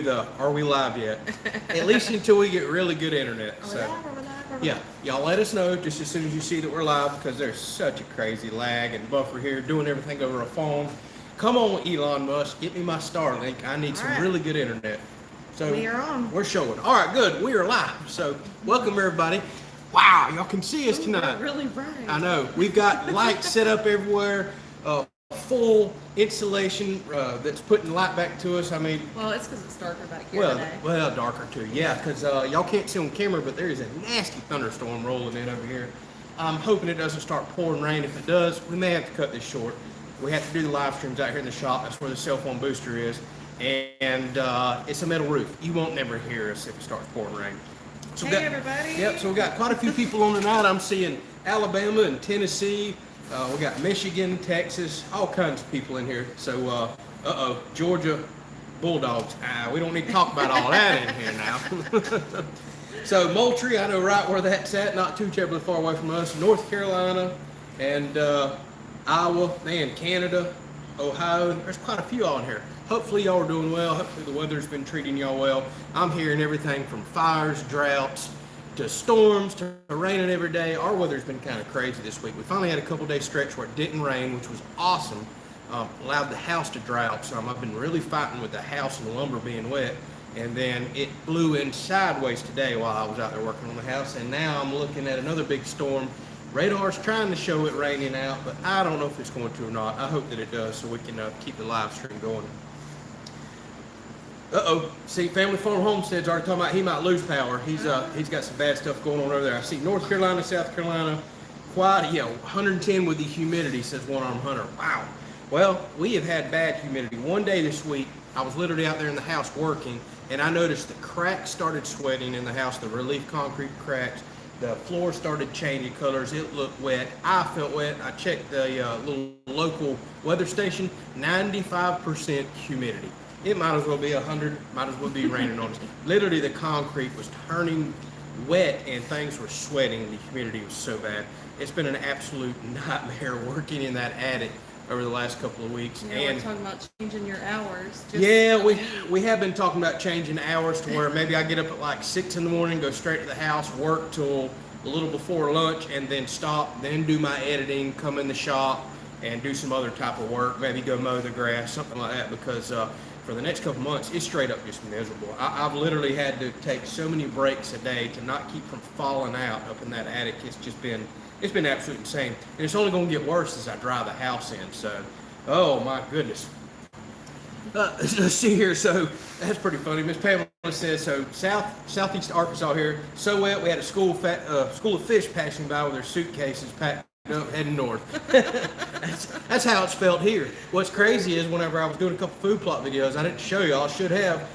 the "Are we live yet?" At least until we get really good internet. So yeah, y'all let us know just as soon as you see that we're live, because there's such a crazy lag and buffer here, doing everything over a phone. Come on, Elon Musk, get me my Starlink. I need some really good internet. So we are on. We're showing. All right, good. We are live. So welcome everybody. Wow, y'all can see us tonight. Really bright. I know. We've got lights set up everywhere. Full insulation that's putting light back to us. I mean, well, it's because it's darker back here today. Well, darker too. Yeah, because y'all can't see on camera, but there is a nasty thunderstorm rolling in over here. I'm hoping it doesn't start pouring rain. If it does, we may have to cut this short. We have to do the live streams out here in the shop. That's where the cell phone booster is, and it's a metal roof. You won't never hear us if it starts pouring rain. So hey, everybody. Yep. So we got quite a few people on tonight. I'm seeing Alabama and Tennessee. We got Michigan, Texas, all kinds of people in here. So, Georgia Bulldogs. We don't need to talk about all that in here now. So, Moultrie, I know right where that's at, not too terribly far away from us. North Carolina and Iowa, man, Canada, Ohio. There's quite a few on here. Hopefully, y'all are doing well. Hopefully, the weather's been treating y'all well. I'm hearing everything from fires, droughts, to storms, to raining every day. Our weather's been kind of crazy this week. We finally had a couple day stretch where it didn't rain, which was awesome. Allowed the house to dry out some. I've been really fighting with the house and the lumber being wet. And then it blew in sideways today while I was out there working on the house. And now I'm looking at another big storm. Radar's trying to show it raining out, but I don't know if it's going to or not. I hope that it does so we can keep the live stream going. See, Family Farm Homestead's already talking about he might lose power. He's got some bad stuff going on over there. I see North Carolina, South Carolina, quite, 110 with the humidity, says One Arm Hunter. Wow. Well, we have had bad humidity. One day this week, I was literally out there in the house working, and I noticed the cracks started sweating in the house, the relief concrete cracks. The floor started changing colors. It looked wet. I felt wet. I checked the little local weather station, 95% humidity. It might as well be 100, might as well be raining on us. Literally, the concrete was turning wet and things were sweating. The humidity was so bad. It's been an absolute nightmare working in that attic over the last couple of weeks. Yeah, and we're talking about changing your hours. Yeah, we have been talking about changing hours to where maybe I get up at like 6 in the morning, go straight to the house, work till a little before lunch, and then stop, then do my editing, come in the shop, and do some other type of work, maybe go mow the grass, something like that, because for the next couple months, it's straight up just miserable. I've literally had to take so many breaks a day to not keep from falling out up in that attic. It's been absolutely insane. And it's only going to get worse as I drive the house in. So, oh my goodness. Let's see here. So that's pretty funny. Miss Pamela says, so southeast Arkansas here, so wet. We had a school of fish passing by with their suitcases packed up heading north. That's how it's felt here. What's crazy is whenever I was doing a couple food plot videos, I didn't show y'all, I should have.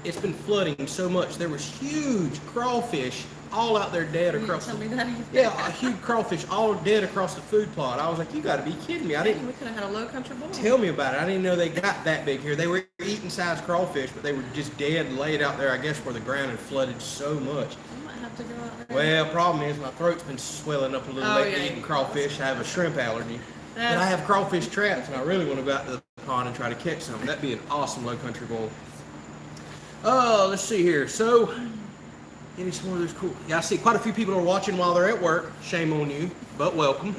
It's been flooding so much. There was huge crawfish all out there dead across. Tell me that either. Yeah, a huge crawfish all dead across the food plot. I was like, you got to be kidding me! We could have had a low country bowl. Tell me about it. I didn't know they got that big here. They were eating size crawfish, but they were just dead and laid out there. I guess where the ground had flooded so much. I might have to go out there. Well, problem is my throat's been swelling up a little lately eating crawfish. I have a shrimp allergy. But I have crawfish traps, and I really want to go out to the pond and try to catch some. That'd be an awesome low country bowl. Oh, let's see here. So, any more of those cool? Yeah, I see quite a few people are watching while they're at work. Shame on you, but welcome.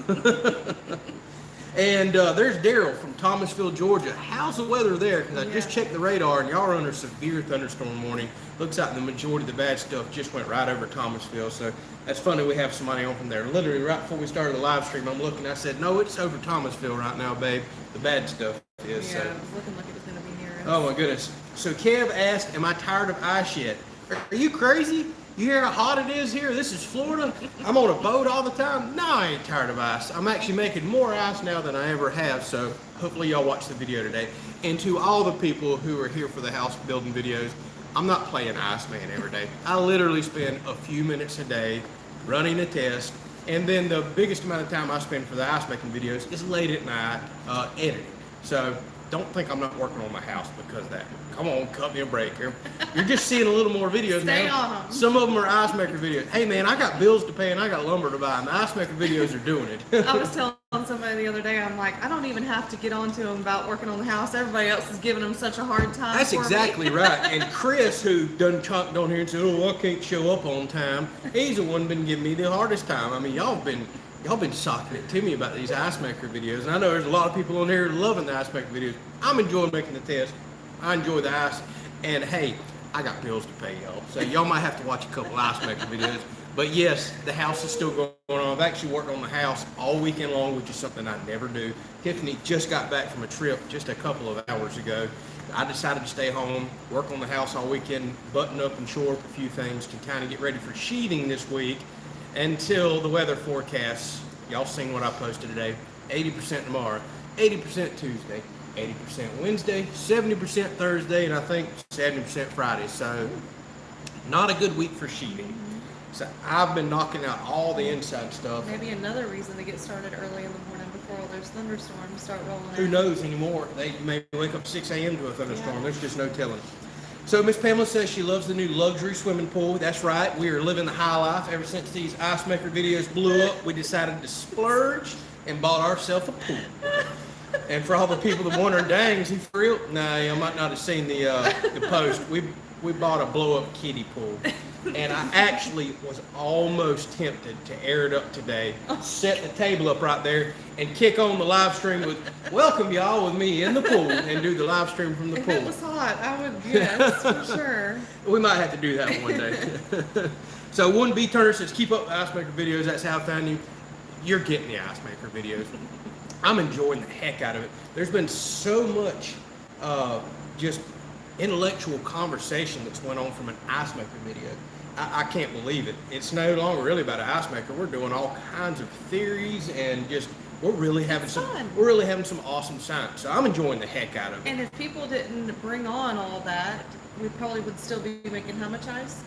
And there's Daryl from Thomasville, Georgia. How's the weather there? Because I just checked the radar, and y'all are under severe thunderstorm warning. Looks like the majority of the bad stuff just went right over Thomasville. So that's funny we have somebody on from there. Literally right before we started the live stream, I'm looking. I said, no, it's over Thomasville right now, babe. The bad stuff is. Yeah, it was looking like it was going to be near us. Oh my goodness. So Kev asked, am I tired of ice yet? Are you crazy? You hear how hot it is here? This is Florida. I'm on a boat all the time. No, I ain't tired of ice. I'm actually making more ice now than I ever have. So hopefully y'all watch the video today. And to all the people who are here for the house building videos, I'm not playing Iceman every day. I literally spend a few minutes a day running a test. And then the biggest amount of time I spend for the ice making videos is late at night editing. So don't think I'm not working on my house because of that. Come on, cut me a break here. You're just seeing a little more videos Stay now. on them. Some of them are ice maker videos. Hey man, I got bills to pay and I got lumber to buy, and the ice maker videos are doing it. I was telling telling somebody the other day, I'm like, I don't even have to get on to him about working on the house. Everybody else is giving him such a hard time. That's for exactly me. right. And Chris, who done chomped on here and said, "Oh, I can't show up on time," he's the one been giving me the hardest time. I mean, y'all been socking it to me about these ice maker videos, and I know there's a lot of people on here loving the ice maker videos. I'm enjoying making the test. I enjoy the ice, and hey, I got bills to pay, y'all. So y'all might have to watch a couple ice maker videos. But yes, the house is still going on. I've actually worked on the house all weekend long, which is something I never do. Tiffany just got back from a trip just a couple of hours ago. I decided to stay home, work on the house all weekend, button up and shore up a few things to kind of get ready for sheeting this week until the weather forecasts. Y'all seen what I posted today. 80% tomorrow, 80% Tuesday, 80% Wednesday, 70% Thursday, and I think 70% Friday. So not a good week for sheeting. So I've been knocking out all the inside stuff. Maybe another reason to get started early in the morning before all those thunderstorms start rolling Who in. knows anymore? They may wake up 6 a.m. to a thunderstorm. Yeah. There's just no telling. So Miss Pamela says she loves the new luxury swimming pool. That's right. We are living the high life. Ever since these ice maker videos blew up, we decided to splurge and bought ourselves a pool. And for all the people that wondering, dang, is he for real? Nah, you might not have seen the post. We bought a blow-up kiddie pool. And I actually was almost tempted to air it up today, set the table up right there, and kick on the live stream with "Welcome y'all with me in the pool" and do the live stream from the If pool. it was hot, I would, yes, for sure. We might have to do that one day. So one B Turner says, "Keep up the ice maker videos. That's how I found you." You're getting the ice maker videos. I'm enjoying the heck out of it. There's been so much just intellectual conversation that's went on from an ice maker video. I can't believe it. It's no longer really about an ice maker. We're doing all kinds of theories and just we're really having some awesome science. So I'm enjoying the heck out of it. And if people didn't bring on all that, we probably would still be making how much ice?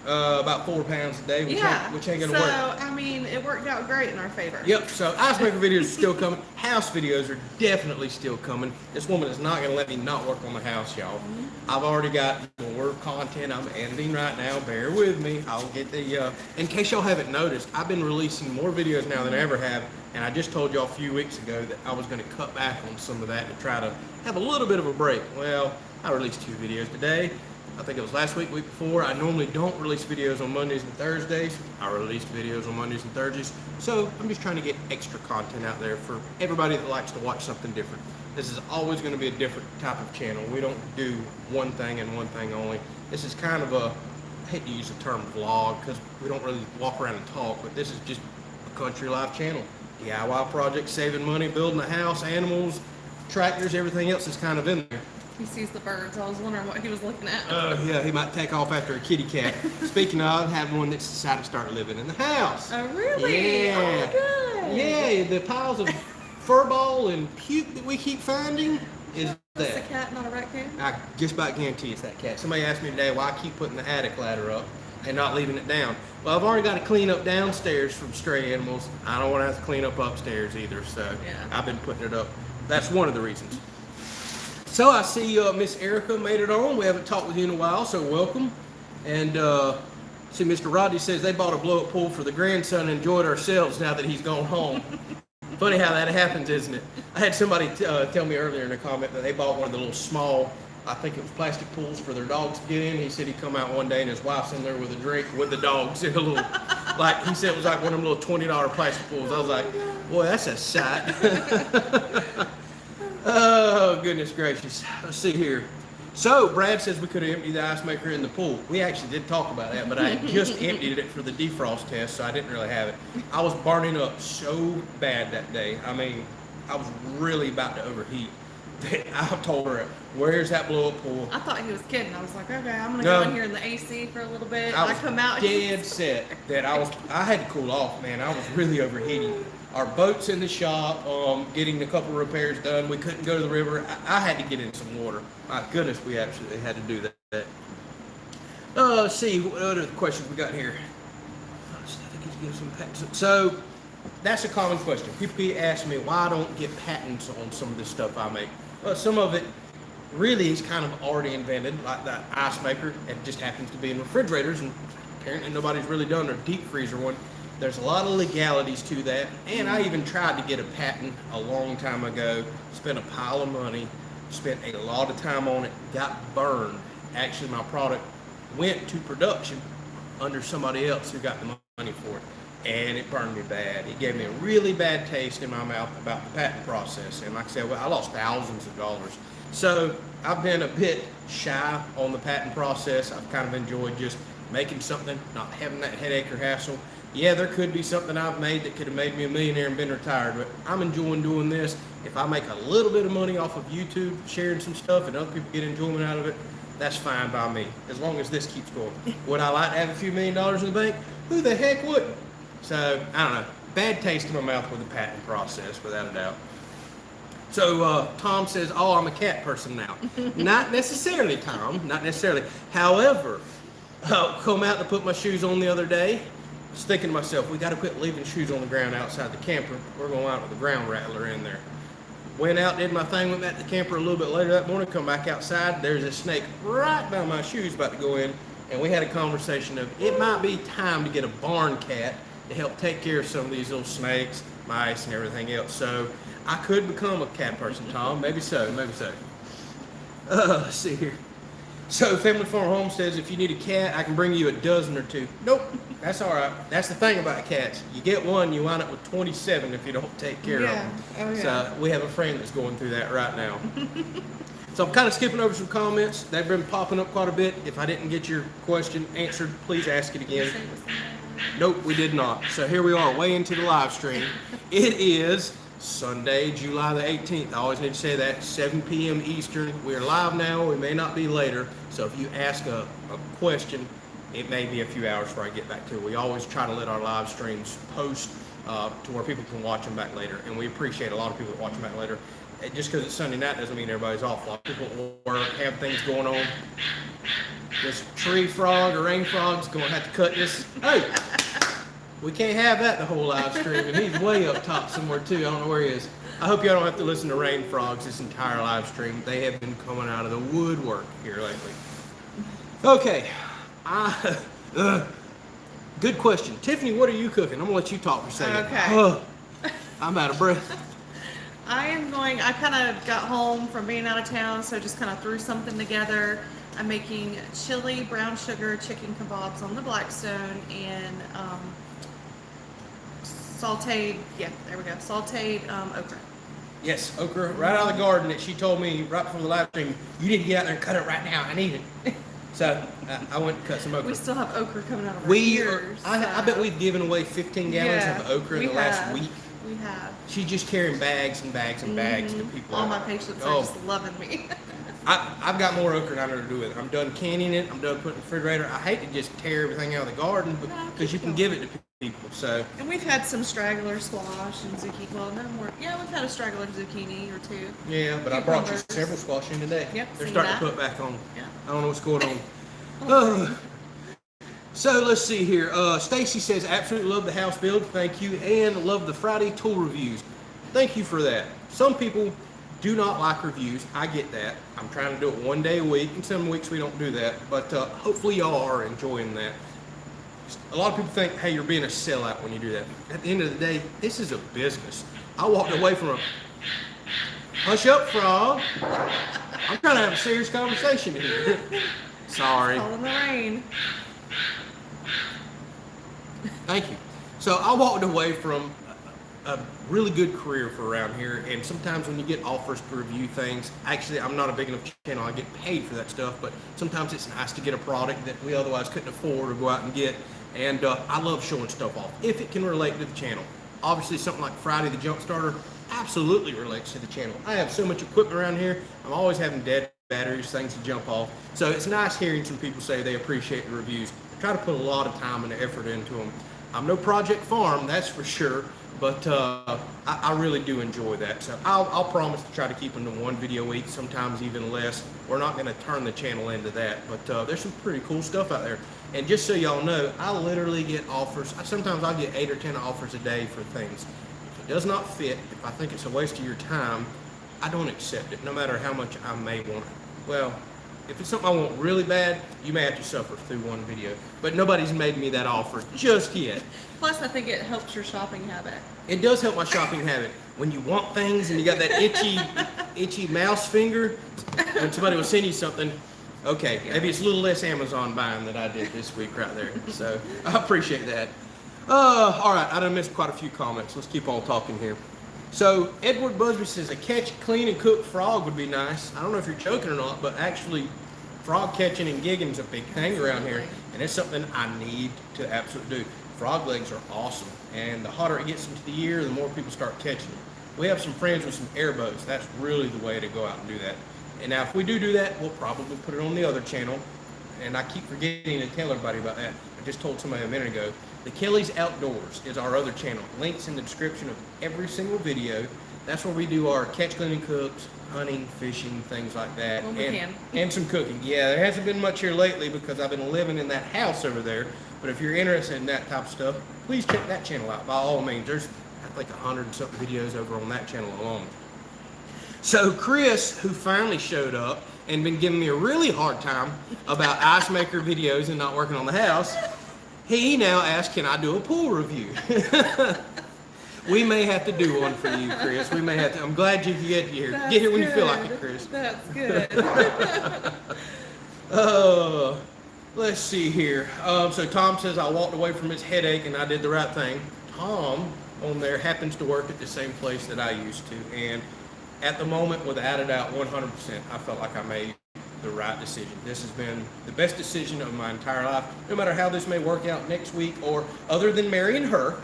About 4 pounds a day, which ain't gonna work. So, I mean, it worked out great in our favor. Yep, so ice maker videos are still coming. House videos are definitely still coming. This woman is not going to let me not work on the house, y'all. I've already got more content I'm editing right now. Bear with me. I'll get the, in case y'all haven't noticed, I've been releasing more videos now than I ever have. And I just told y'all a few weeks ago that I was going to cut back on some of that and try to have a little bit of a break. Well, I released 2 videos today. I think it was last week, week before. I normally don't release videos on Mondays and Thursdays. I release videos on Mondays and Thursdays. So I'm just trying to get extra content out there for everybody that likes to watch something different. This is always going to be a different type of channel. We don't do one thing and one thing only. This is kind of a, I hate to use the term vlog because we don't really walk around and talk, but this is just a country life channel. DIY projects, saving money, building a house, animals, tractors, everything else is kind of in there. He sees the birds. I was wondering what he was looking at. Yeah, he might take off after a kitty cat. Speaking of, I have one that's decided to start living in the house. Oh, really? Yeah. Oh, good. Yeah, the piles of furball and puke that we keep finding is It's a that. cat, not a raccoon? I just about guarantee it's that cat. Somebody asked me today why I keep putting the attic ladder up and not leaving it down. Well, I've already got to clean up downstairs from stray animals. I don't want to have to clean up upstairs either, so Yeah. I've been putting it up. That's one of the reasons. So I see Miss Erica made it on. We haven't talked with you in a while, so welcome. And see, Mr. Rodney says they bought a blow-up pool for the grandson and enjoyed ourselves now that he's gone home. Funny how that happens, isn't it? I had somebody tell me earlier in a comment that they bought one of the little small, I think it was plastic pools for their dogs to get in. He said he'd come out one day and his wife's in there with a drink with the dogs in a little, like he said it was like one of them little $20 plastic pools. I was like, boy, that's a sight. Oh, goodness gracious. Let's see here. So, Brad says we could have emptied the ice maker in the pool. We actually did talk about that, but I had just emptied it for the defrost test, so I didn't really have it. I was burning up so bad that day. I mean, I was really about to overheat. I told her, where's that blow-up pool? I thought he was kidding. I was like, okay, I'm going to No. go in here in the AC for a little bit. I I was come out. dead set that I had to cool off, man. I was really overheating. Our boat's in the shop, getting a couple repairs done. We couldn't go to the river. I had to get in some water. My goodness, we absolutely had to do that. Let's see, what other questions we got here? So, that's a common question. People ask me why I don't get patents on some of this stuff I make. Well, some of it really is kind of already invented, like that ice maker. It just happens to be in refrigerators, and apparently nobody's really done a deep freezer one. There's a lot of legalities to that, and I even tried to get a patent a long time ago, spent a pile of money, spent a lot of time on it, got burned. Actually, my product went to production under somebody else who got the money for it, and it burned me bad. It gave me a really bad taste in my mouth about the patent process, and like I said, well, I lost thousands of dollars. So I've been a bit shy on the patent process. I've kind of enjoyed just making something, not having that headache or hassle. Yeah, there could be something I've made that could have made me a millionaire and been retired, but I'm enjoying doing this. If I make a little bit of money off of YouTube, sharing some stuff, and other people get enjoyment out of it, that's fine by me, as long as this keeps going. Would I like to have a few $1 million in the bank? Who the heck wouldn't? So, I don't know. Bad taste in my mouth with the patent process, without a doubt. So, Tom says, oh, I'm a cat person now. Not necessarily, Tom. Not necessarily. However, come out to put my shoes on the other day. I was thinking to myself, we got to quit leaving shoes on the ground outside the camper. We're going out with a ground rattler in there. Went out, did my thing, went back to the camper a little bit later that morning, come back outside. There's a snake right by my shoes about to go in. And we had a conversation of, it might be time to get a barn cat to help take care of some of these little snakes, mice, and everything else. So I could become a cat person, Tom. Maybe so, maybe so. Let's see here. So Family Farm Homesteads, if you need a cat, I can bring you a dozen or two. Nope, that's all right. That's the thing about cats. You get one, you wind up with 27 if you don't take care of them. Oh, yeah. So we have a friend that's going through that right now. So I'm kind of skipping over some comments. They've been popping up quite a bit. If I didn't get your question answered, please ask it again. Nope, we did not. So here we are, way into the live stream. It is Sunday, July the 18th. I always need to say that, 7 p.m. Eastern. We're live now. We may not be later. So if you ask a question, it may be a few hours before I get back to it. We always try to let our live streams post to where people can watch them back later. And we appreciate a lot of people that watch them back later. Just because it's Sunday night doesn't mean everybody's off. A lot of people at work, have things going on. This tree frog or rain frog's going to have to cut this. Hey! We can't have that the whole live stream, and he's way up top somewhere too. I don't know where he is. I hope y'all don't have to listen to rain frogs this entire live stream. They have been coming out of the woodwork here lately. Okay, good question. Tiffany, what are you cooking? I'm gonna let you talk for a second. Okay. I'm out of breath. I kind of got home from being out of town, so just kind of threw something together. I'm making chili, brown sugar, chicken kebabs on the Blackstone, and sauteed okra. Yes, okra, right out of the garden that she told me right before the live stream, you need to get out there and cut it right now. I need it. So I went and cut some okra. We still have okra coming out of our ears. I bet we've given away 15 gallons of okra in the last week. We have. She's just carrying bags and bags and bags to people. All my patients are just loving me. I've got more okra than I know to do with it. I'm done canning it. I'm done putting it in the refrigerator. I hate to just tear everything out of the garden because you can give it to people. So. And we've had some straggler squash and zucchini. Well, no more. Yeah, we've had a straggler zucchini or two. Yeah, but I brought you several squash in today. Yep, they're starting to put back on. Yeah. I don't know what's going on. So let's see here. Stacy says, absolutely love the house build. Thank you. And love the Friday tool reviews. Thank you for that. Some people do not like reviews. I get that. I'm trying to do it one day a week, and some weeks we don't do that. But hopefully y'all are enjoying that. A lot of people think, hey, you're being a sellout when you do that. At the end of the day, this is a business. I walked away from a... Hush up, frog. I'm trying to have a serious conversation here. Sorry. All in the rain. Thank you. So I walked away from a really good career for around here, and sometimes when you get offers to review things, actually I'm not a big enough channel, I get paid for that stuff, but sometimes it's nice to get a product that we otherwise couldn't afford or go out and get, and I love showing stuff off if it can relate to the channel. Obviously something like Friday the Jump Starter absolutely relates to the channel. I have so much equipment around here, I'm always having dead batteries, things to jump off, so it's nice hearing some people say they appreciate the reviews. I try to put a lot of time and effort into them. I'm no Project Farm, that's for sure, but I really do enjoy that. So I'll promise to try to keep them to one video a week, sometimes even less. We're not going to turn the channel into that, but there's some pretty cool stuff out there. And just so y'all know, I literally get offers. Sometimes I'll get 8 or 10 offers a day for things. If it does not fit, if I think it's a waste of your time, I don't accept it, no matter how much I may want it. Well, If it's something I want really bad, you may have to suffer through one video. But nobody's made me that offer just yet. Plus, I think it helps your shopping habit. It does help my shopping habit. When you want things and you got that itchy mouse finger, when somebody will send you something, okay, maybe it's a little less Amazon buying that I did this week right there. So I appreciate that. All right, I done missed quite a few comments. Let's keep on talking here. So Edward Busby says a catch, clean, and cook frog would be nice. I don't know if you're joking or not, but actually frog catching and gigging is a big thing around here, and it's something I need to absolutely do. Frog legs are awesome, and the hotter it gets into the year, the more people start catching them. We have some friends with some airboats. That's really the way to go out and do that. And now if we do that, we'll probably put it on the other channel. And I keep forgetting to tell everybody about that. I just told somebody a minute ago. The Kelley's Outdoors is our other channel. Links in the description of every single video. That's where we do our catch, cleaning, cooks, hunting, fishing, things like that. When we can. And some cooking. Yeah, there hasn't been much here lately because I've been living in that house over there. But if you're interested in that type of stuff, please check that channel out by all means. There's, I think, 100 and something videos over on that channel alone. So Chris, who finally showed up and been giving me a really hard time about ice maker videos and not working on the house, he now asked, can I do a pool review? We may have to do one for you, Chris. We may have to. I'm glad you get here. That's Get here when good. you feel like it, Chris. That's good. Let's see here. So Tom says I walked away from his headache and I did the right thing. Tom on there happens to work at the same place that I used to, and at the moment, without a doubt, 100%, I felt like I made the right decision. This has been the best decision of my entire life, no matter how this may work out next week, or other than marrying her,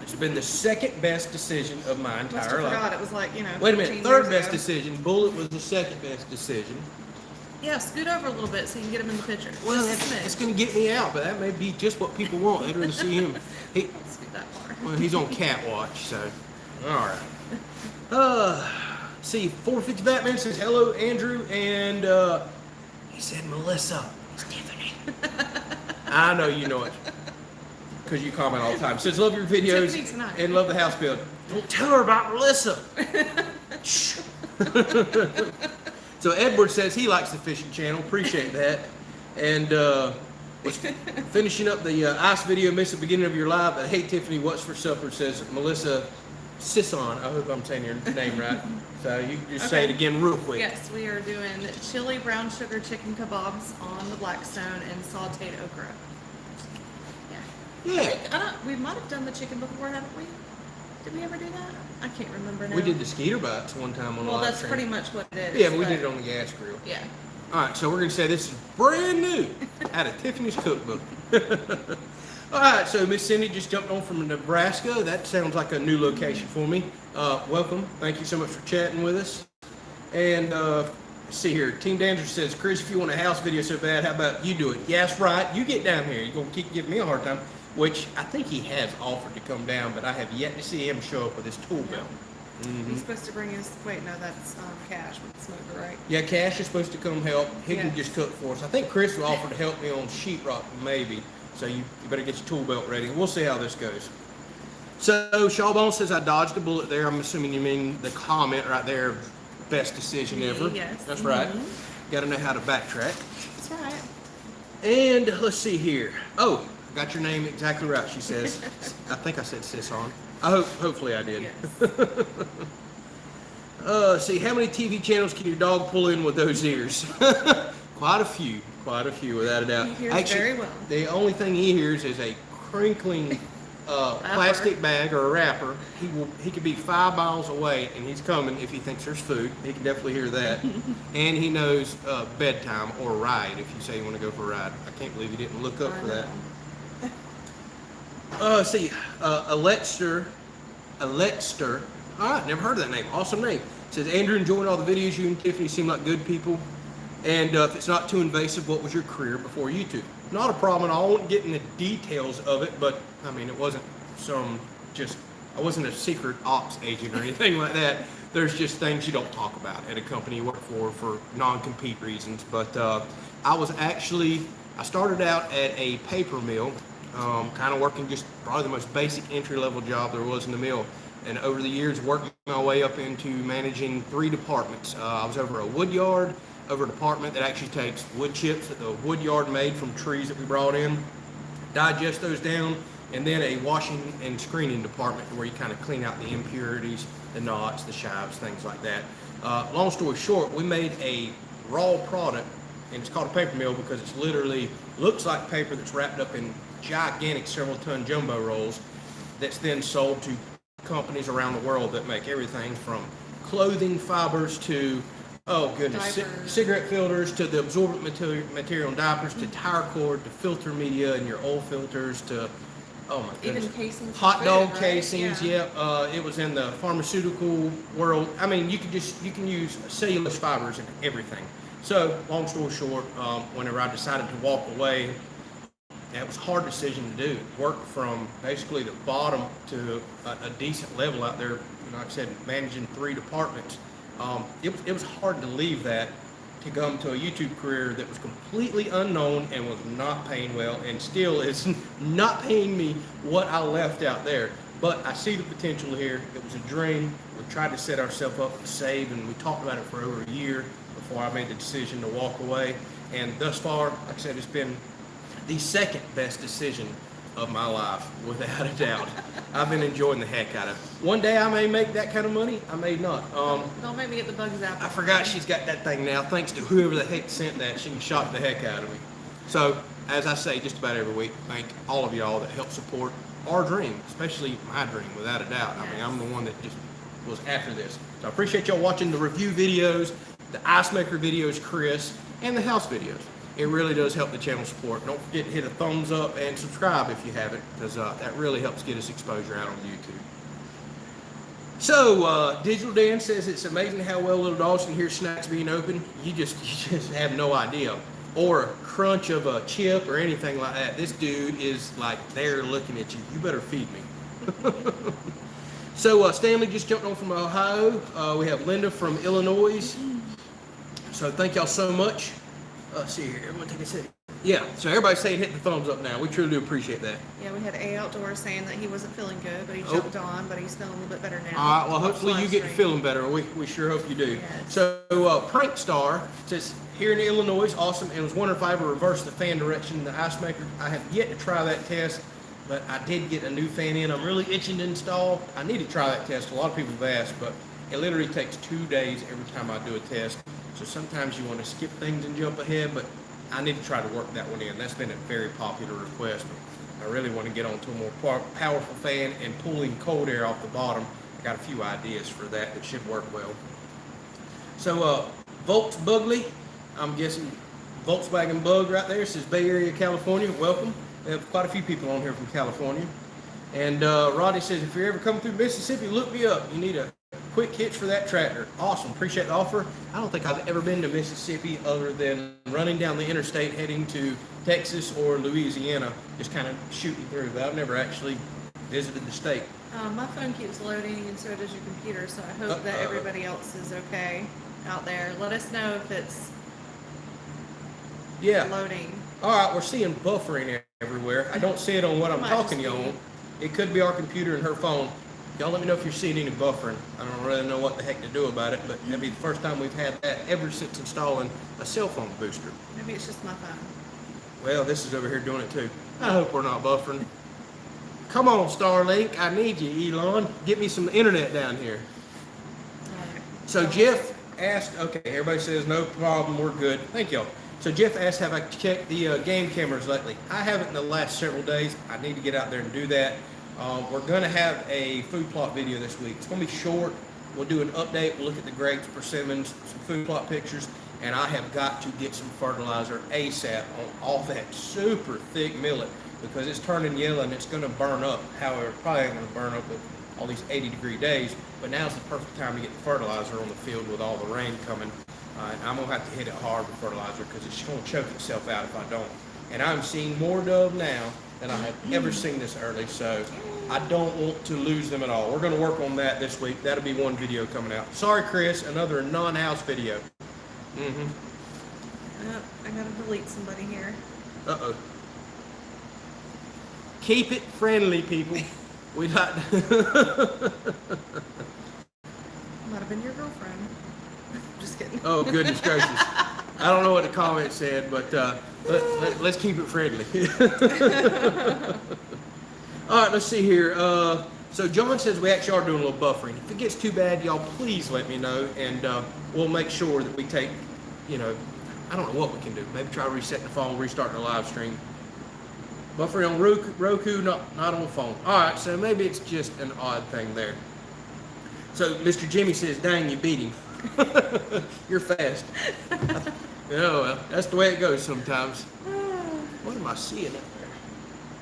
it's been the second best decision of my Must entire have life. forgot it was like, Wait a minute, 15 third years best ago. decision. Bullet was the second best decision. Yeah, scoot over a little bit so you can get him in the picture. Well, Just a that's smidge. going to get me out, but that may be just what people want. They'd rather see him. Scoot that far. Well, he's on cat watch, so. All right. See, 450 Batman says, hello, Andrew, and he said, Melissa, it's Tiffany. I know you know it, because you comment all the time. Says, love your videos Tiffany tonight. and love the house build. Don't tell her about Melissa. Shh. So Edward says he likes the fishing channel. Appreciate that. And was finishing up the ice video. Missed the beginning of your live. But hey, Tiffany, what's for supper? Says Melissa Sisson. I hope I'm saying your name right. So you can just say it again real quick. Yes, we are doing chili brown sugar chicken kebabs on the Blackstone and sauteed okra. Yeah. Yeah. We might have done the chicken before, haven't we? Did we ever do that? I can't remember now. We did the skeeter bites one time on the Well, live that's stream. pretty much what it is. Yeah, but we did it on the gas grill. Yeah. All right, so we're going to say this is brand new out of Tiffany's cookbook. All right, so Miss Cindy just jumped on from Nebraska. That sounds like a new location for me. Welcome. Thank you so much for chatting with us. And let's see here. Team Danger says, Chris, if you want a house video so bad, how about you do it? Yes, right. You get down here. You're going to keep giving me a hard time, which I think he has offered to come down, but I have yet to see him show up with his tool belt. He's supposed to bring his. Wait, no, that's Cash with the smoker, right? Yeah, Cash is supposed to come help. He can Yes. just cook for us. I think Chris will offer to help me on sheetrock, maybe. So you better get your tool belt ready. We'll see how this goes. So Shawbone says I dodged a bullet there. I'm assuming you mean the comment right there, best decision ever. Yes. That's right. Got to know how to backtrack. That's right. And let's see here. Oh, I got your name exactly right, she says. I think I said sis on. Hopefully I did. Yes. See, how many TV channels can your dog pull in with those ears? Quite a few, without a doubt. He hears very well. The only thing he hears is a crinkling plastic bag or a wrapper. He could be 5 miles away and he's coming if he thinks there's food. He can definitely hear that. And he knows bedtime or ride if you say you want to go for a ride. I can't believe you didn't look up for that. See, Alexter, all right, never heard of that name. Awesome name. Says, Andrew, enjoying all the videos. You and Tiffany seem like good people. And if it's not too invasive, what was your career before YouTube? Not a problem at all. I won't get into details of it, but I mean, it wasn't I wasn't a secret ops agent or anything like that. There's just things you don't talk about at a company you work for non-compete reasons. But I started out at a paper mill, kind of working just probably the most basic entry-level job there was in the mill. And over the years, worked my way up into managing 3 departments. I was over a wood yard, over a department that actually takes wood chips that the wood yard made from trees that we brought in, digest those down, and then a washing and screening department where you kind of clean out the impurities, the knots, the shives, things like that. Long story short, we made a raw product, and it's called a paper mill because it's literally looks like paper that's wrapped up in gigantic several ton jumbo rolls that's then sold to companies around the world that make everything from clothing fibers to, oh goodness, cigarette filters, to the absorbent material in diapers, to tire cord, to filter media in your oil filters, to, oh my goodness, even casings, hot dog right? casings. Yeah. It was in the pharmaceutical world. I mean, you can use cellulose fibers in everything. So long story short, whenever I decided to walk away, it was a hard decision to do. Work from basically the bottom to a decent level out there. Like I said, managing 3 departments. It was hard to leave that to come to a YouTube career that was completely unknown and was not paying well, and still is not paying me what I left out there. But I see the potential here. It was a dream. We tried to set ourselves up to save, and we talked about it for over a year before I made the decision to walk away. And thus far, like I said, it's been the second best decision of my life, without a doubt. I've been enjoying the heck out of it. One day I may make that kind of money, I may not. Don't make me get the bugs out. I forgot she's got that thing now. Thanks to whoever the heck sent that, she can shock the heck out of me. So, as I say just about every week, thank all of y'all that help support our dream, especially my dream, without a doubt. I mean, I'm the one that just was after this. So I appreciate y'all watching the review videos, the ice maker videos, Chris, and the house videos. It really does help the channel support. Don't forget to hit a thumbs up and subscribe if you haven't, because that really helps get us exposure out on YouTube. So, Digital Dan says it's amazing how well little dogs can hear snacks being open. You just have no idea. Or a crunch of a chip or anything like that. This dude is like there looking at you. You better feed me. So, Stanley just jumped on from Ohio. We have Linda from Illinois. So, thank y'all so much. Let's see here. Everyone take a second. Yeah, so everybody's saying hit the thumbs up now. We truly do appreciate that. Yeah, we had A Outdoor saying that he wasn't feeling good, but he jumped on, but he's feeling a little bit better now. All right, well, hopefully you get feeling better. We sure hope you do. Yes. So, Prank Star says, here in Illinois, awesome, and was wondering if I ever reversed the fan direction in the ice maker. I have yet to try that test, but I did get a new fan in. I'm really itching to install. I need to try that test. A lot of people have asked, but it literally takes 2 days every time I do a test. So sometimes you want to skip things and jump ahead, but I need to try to work that one in. That's been a very popular request. I really want to get onto a more powerful fan and pulling cold air off the bottom. I got a few ideas for that that should work well. So Volks Bugley, I'm guessing Volkswagen Bug right there, says Bay Area, California. Welcome. We have quite a few people on here from California. And Roddy says, if you're ever coming through Mississippi, look me up. You need a quick hitch for that tractor. Awesome. Appreciate the offer. I don't think I've ever been to Mississippi other than running down the interstate heading to Texas or Louisiana, just kind of shooting through. But I've never actually visited the state. My phone keeps loading, and so does your computer, so I hope that everybody else is okay out there. Let us know if it's loading. All right, we're seeing buffering everywhere. I don't see it on what I'm talking to you on. It could be our computer and her phone. Y'all let me know if you're seeing any buffering. I don't really know what the heck to do about it, but that'd be the first time we've had that ever since installing a cell phone booster. Maybe it's just my phone. Well, this is over here doing it too. I hope we're not buffering. Come on, Starlink. I need you, Elon. Get me some internet down here. Right. So Jeff asked, okay, everybody says no problem, we're good. Thank y'all. So Jeff asked, have I checked the game cameras lately? I haven't in the last several days. I need to get out there and do that. We're going to have a food plot video this week. It's going to be short. We'll do an update. We'll look at the grapes, persimmons, some food plot pictures, and I have got to get some fertilizer ASAP on all that super thick millet because it's turning yellow and it's going to burn up. However, it probably ain't going to burn up with all these 80-degree days, but now's the perfect time to get the fertilizer on the field with all the rain coming. And I'm going to have to hit it hard with fertilizer because it's going to choke itself out if I don't. And I'm seeing more dove now than I have ever seen this early, so I don't want to lose them at all. We're going to work on that this week. That'll be one video coming out. Sorry, Chris, another non-house video. I gotta delete somebody here. Uh-oh. Keep it friendly, people. We like Might have been your girlfriend. Just kidding. Oh, goodness gracious. I don't know what the comment said, but let's keep it friendly. All right, let's see here. So John says we actually are doing a little buffering. If it gets too bad, y'all please let me know, and we'll make sure that we take, I don't know what we can do. Maybe try resetting the phone, restarting the live stream. Buffering on Roku, not on the phone. All right, so maybe it's just an odd thing there. So Mr. Jimmy says, dang, you beat him. You're fast. Well, that's the way it goes sometimes. What am I seeing up there?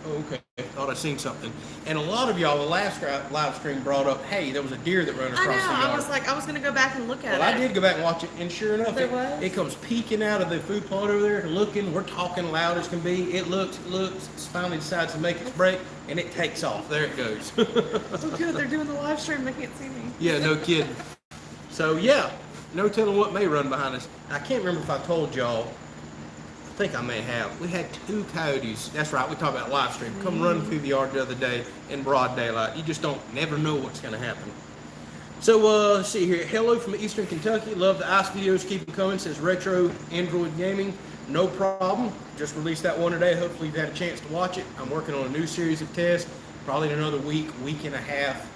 Oh, okay. Thought I seen something. And a lot of y'all, the last live stream brought up, hey, there was a deer that ran across the yard. I was like, I was going to go back and look at it. Well, I did go back and watch it, and sure enough, it comes peeking out of the food plot over there, looking. We're talking loud as can be. It looks, finally decides to make its break, and it takes off. There it goes. Oh, good. They're doing the live stream. They can't see me. Yeah, no kidding. So, yeah, no telling what may run behind us. I can't remember if I told y'all. I think I may have. We had 2 coyotes. That's right. We talked about live stream. Come running through the yard the other day in broad daylight. You just never know what's going to happen. So, let's see here. Hello from Eastern Kentucky. Love the ice videos. Keep them coming. Says Retro Android Gaming. No problem. Just released that one today. Hopefully you've had a chance to watch it. I'm working on a new series of tests. Probably in another week and a half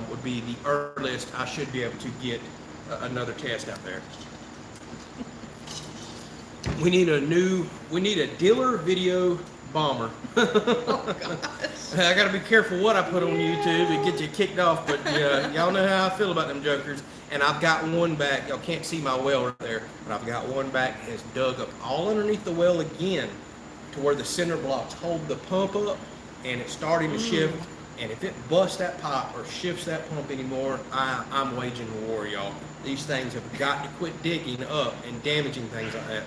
would be the earliest I should be able to get another test out there. We need a dealer video bomber. Oh, gosh. I gotta be careful what I put on YouTube and get you kicked off, but y'all know how I feel about them jokers. And I've got one back. Y'all can't see my well right there, but I've got one back that's dug up all underneath the well again to where the center blocks hold the pump up, and it's starting to shift. And if it busts that pipe or shifts that pump anymore, I'm waging war, y'all. These things have got to quit digging up and damaging things like that.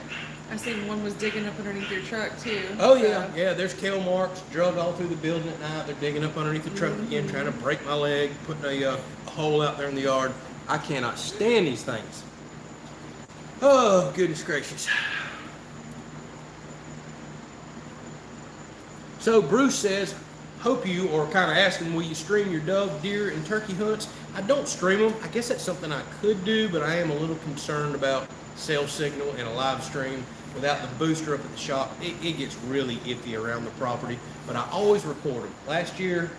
I seen one was digging up underneath your truck too. Oh yeah, yeah. There's kill marks drug all through the building at night. They're digging up underneath the truck again, trying to break my leg, putting a hole out there in the yard. I cannot stand these things. Oh goodness gracious. So Bruce says, hope you, or kind of asking, will you stream your dove, deer, and turkey hunts? I don't stream them. I guess that's something I could do, but I am a little concerned about cell signal and a live stream without the booster up at the shop. It gets really iffy around the property, but I always record them. Last year,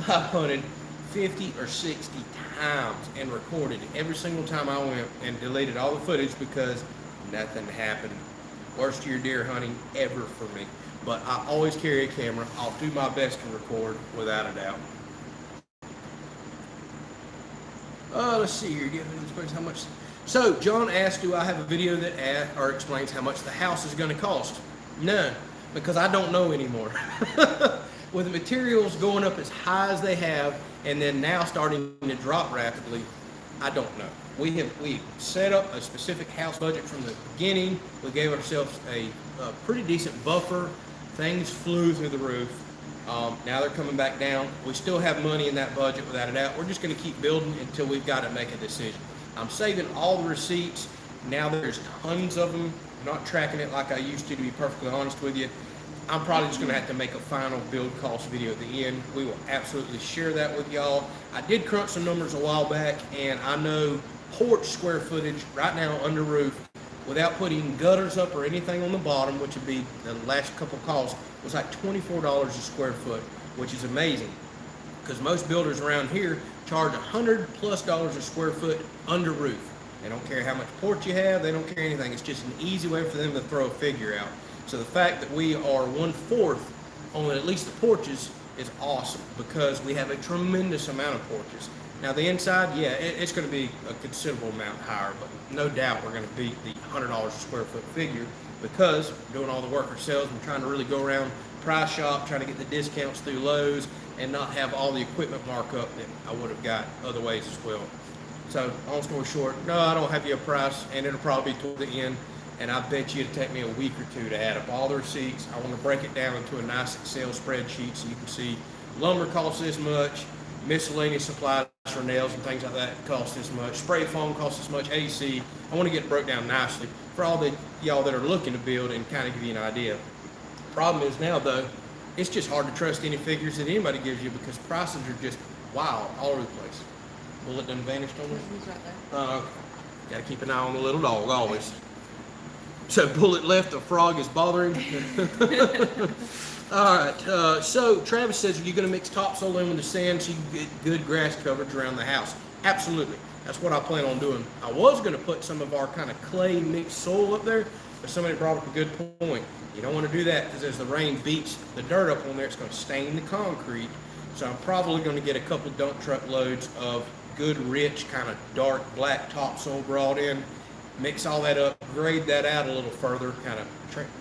I hunted 50 or 60 times and recorded it every single time I went and deleted all the footage because nothing happened. Worst year deer hunting ever for me. But I always carry a camera. I'll do my best to record without a doubt. Let's see here. How much? So John asked, do I have a video that explains how much the house is going to cost? None, because I don't know anymore. With the materials going up as high as they have, and then now starting to drop rapidly, I don't know. We set up a specific house budget from the beginning. We gave ourselves a pretty decent buffer. Things flew through the roof. Now they're coming back down. We still have money in that budget without a doubt. We're just going to keep building until we've got to make a decision. I'm saving all the receipts. Now there's tons of them. I'm not tracking it like I used to be perfectly honest with you. I'm probably just going to have to make a final build cost video at the end. We will absolutely share that with y'all. I did crunch some numbers a while back, and I know porch square footage right now under roof, without putting gutters up or anything on the bottom, which would be the last couple costs, was like $24 a square foot, which is amazing. Because most builders around here charge $100+ a square foot under roof. They don't care how much porch you have, they don't care anything. It's just an easy way for them to throw a figure out. So the fact that we are 1/4 on at least the porches is awesome, because we have a tremendous amount of porches. Now the inside, yeah, it's going to be a considerable amount higher, but no doubt we're going to beat the $100 a square foot figure, because we're doing all the work ourselves. We're trying to really go around price shop, trying to get the discounts through Lowe's, and not have all the equipment markup that I would have got other ways as well. So long story short, no, I don't have you a price, and it'll probably be toward the end, and I bet you it'll take me a week or two to add up all the receipts. I want to break it down into a nice Excel spreadsheet so you can see lumber costs this much, miscellaneous supplies for nails and things like that cost this much, spray foam costs this much, AC. I want to get it broke down nicely for all the y'all that are looking to build and kind of give you an idea. Problem is now though, it's just hard to trust any figures that anybody gives you, because prices are just wild all over the place. Bullet done vanished on me? He's right there. Okay. Got to keep an eye on the little dog always. So bullet left, the frog is bothering. All right, so Travis says, are you going to mix topsoil in with the sand so you can get good grass coverage around the house? Absolutely. That's what I plan on doing. I was going to put some of our kind of clay mixed soil up there, but somebody brought up a good point. You don't want to do that because as the rain beats the dirt up on there, it's going to stain the concrete. So I'm probably going to get a couple dump truck loads of good, rich, kind of dark black topsoil brought in, mix all that up, grade that out a little further, kind of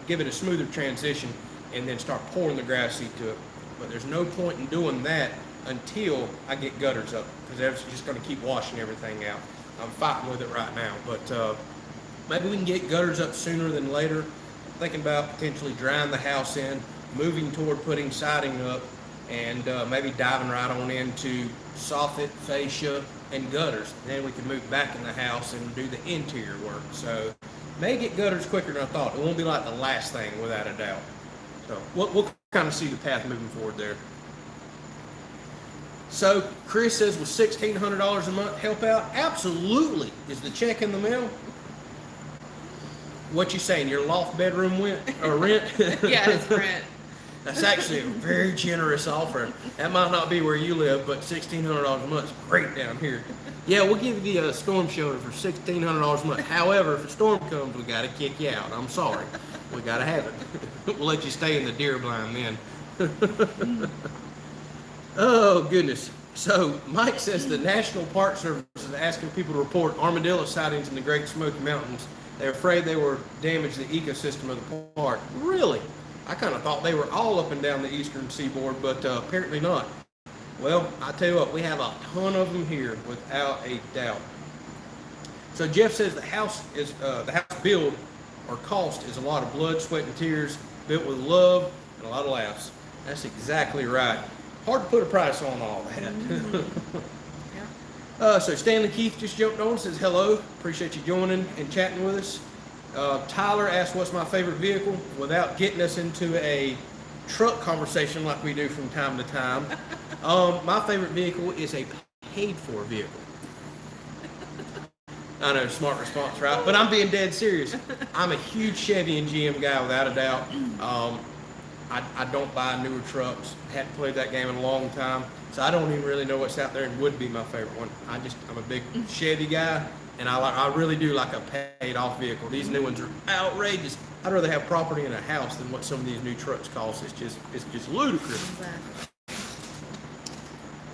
give it a smoother transition, and then start pouring the grass seed to it. But there's no point in doing that until I get gutters up, because that's just going to keep washing everything out. I'm fighting with it right now, but maybe we can get gutters up sooner than later. I'm thinking about potentially drying the house in, moving toward putting siding up, and maybe diving right on into soffit, fascia, and gutters. Then we can move back in the house and do the interior work. So may get gutters quicker than I thought. It won't be like the last thing, without a doubt. So we'll kind of see the path moving forward there. So Chris says, will $1,600 a month help out? Absolutely. Is the check in the mail? What you saying? Your loft bedroom rent? Yeah, it's rent. That's actually a very generous offer. That might not be where you live, but $1,600 a month is great down here. Yeah, we'll give you the storm shelter for $1,600 a month. However, if a storm comes, we got to kick you out. I'm sorry. We got to have it. We'll let you stay in the deer blind then. Oh, goodness. So Mike says the National Park Service is asking people to report armadillo sightings in the Great Smoky Mountains. They're afraid they will damage the ecosystem of the park. Really? I kind of thought they were all up and down the eastern seaboard, but apparently not. Well, I tell you what, we have a ton of them here, without a doubt. So Jeff says the house build or cost is a lot of blood, sweat, and tears, built with love and a lot of laughs. That's exactly right. Hard to put a price on all that. Mm-hmm. Yeah. So Stanley Keith just jumped on and says, hello, appreciate you joining and chatting with us. Tyler asked what's my favorite vehicle, without getting us into a truck conversation like we do from time to time. My favorite vehicle is a paid-for vehicle. I know, smart response, right? But I'm being dead serious. I'm a huge Chevy and GM guy, without a doubt. I don't buy newer trucks. Hadn't played that game in a long time, so I don't even really know what's out there and would be my favorite one. I'm a big Chevy guy, and I really do like a paid-off vehicle. These new ones are outrageous. I'd rather have property in a house than what some of these new trucks cost. It's just ludicrous. Exactly.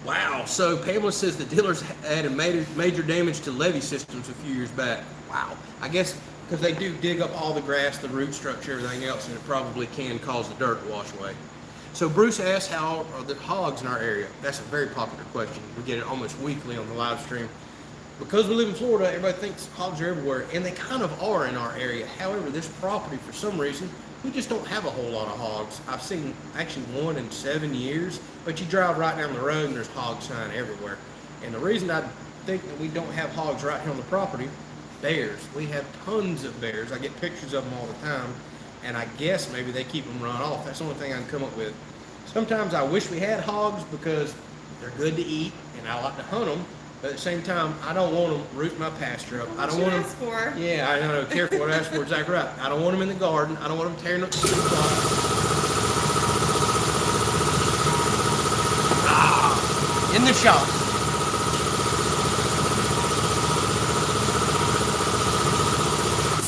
Wow. So Pamela says the dealers added major damage to levee systems a few years back. Wow. I guess because they do dig up all the grass, the root structure, everything else, and it probably can cause the dirt to wash away. So Bruce asks, how are the hogs in our area? That's a very popular question. We get it almost weekly on the live stream. Because we live in Florida, everybody thinks hogs are everywhere, and they kind of are in our area. However, this property, for some reason, we just don't have a whole lot of hogs. I've seen actually one in 7 years, but you drive right down the road and there's hog sign everywhere. And the reason I think that we don't have hogs right here on the property, bears. We have tons of bears. I get pictures of them all the time, and I guess maybe they keep them run off. That's the only thing I can come up with. Sometimes I wish we had hogs because they're good to eat and I like to hunt them. But at the same time, I don't want them rooting my pasture up. I don't want them. Ask for. Yeah, I know. Careful what I ask for. Exactly right. I don't want them in the garden. I don't want them tearing up the food plot. In the shop.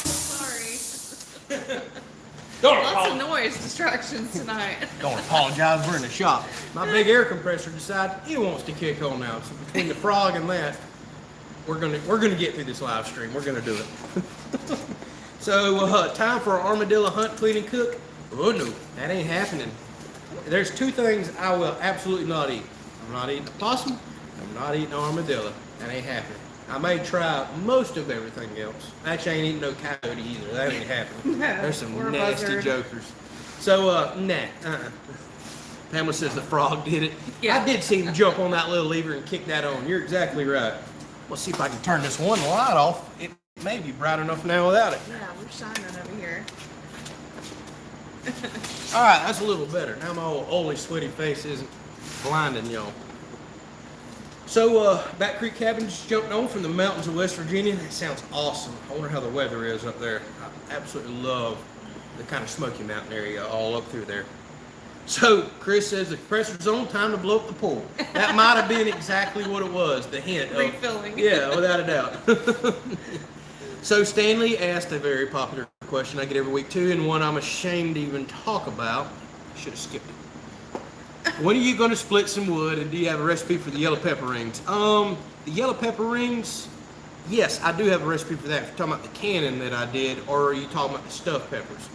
Sorry. Don't Lots of noise distractions tonight. Don't apologize. We're in the shop. My big air compressor decided he wants to kick on now. So between the frog and that, we're gonna get through this live stream. We're gonna do it. So time for our armadillo hunt, clean, and cook. Oh no, that ain't happening. There's two things I will absolutely not eat. I'm not eating a possum. I'm not eating an armadillo. That ain't happening. I may try most of everything else. Actually, I ain't eating no coyote either. That ain't happening. There's some Or a nasty buzzard. jokers. So, nah. Pamela says the frog did it. Yeah. I did see him jump on that little lever and kick that on. You're exactly right. Let's see if I can turn this one light off. It may be bright enough now without it. Yeah, we're shining over here. All right, that's a little better. Now my old oily, sweaty face isn't blinding y'all. So, Back Creek Cabin just jumped on from the mountains of West Virginia. That sounds awesome. I wonder how the weather is up there. absolutely love the kind of Smoky Mountain area all up through there. So Chris says the compressor's on, time to blow up the pool. That might have been exactly what it was, the hint. Refilling. Yeah, without a doubt. So Stanley asked a very popular question I get every week too, and one I'm ashamed to even talk about. I should have skipped it. When are you going to split some wood, and do you have a recipe for the yellow pepper rings? The yellow pepper rings, yes, I do have a recipe for that. If you're talking about the cannon that I did, or are you talking about the stuffed peppers?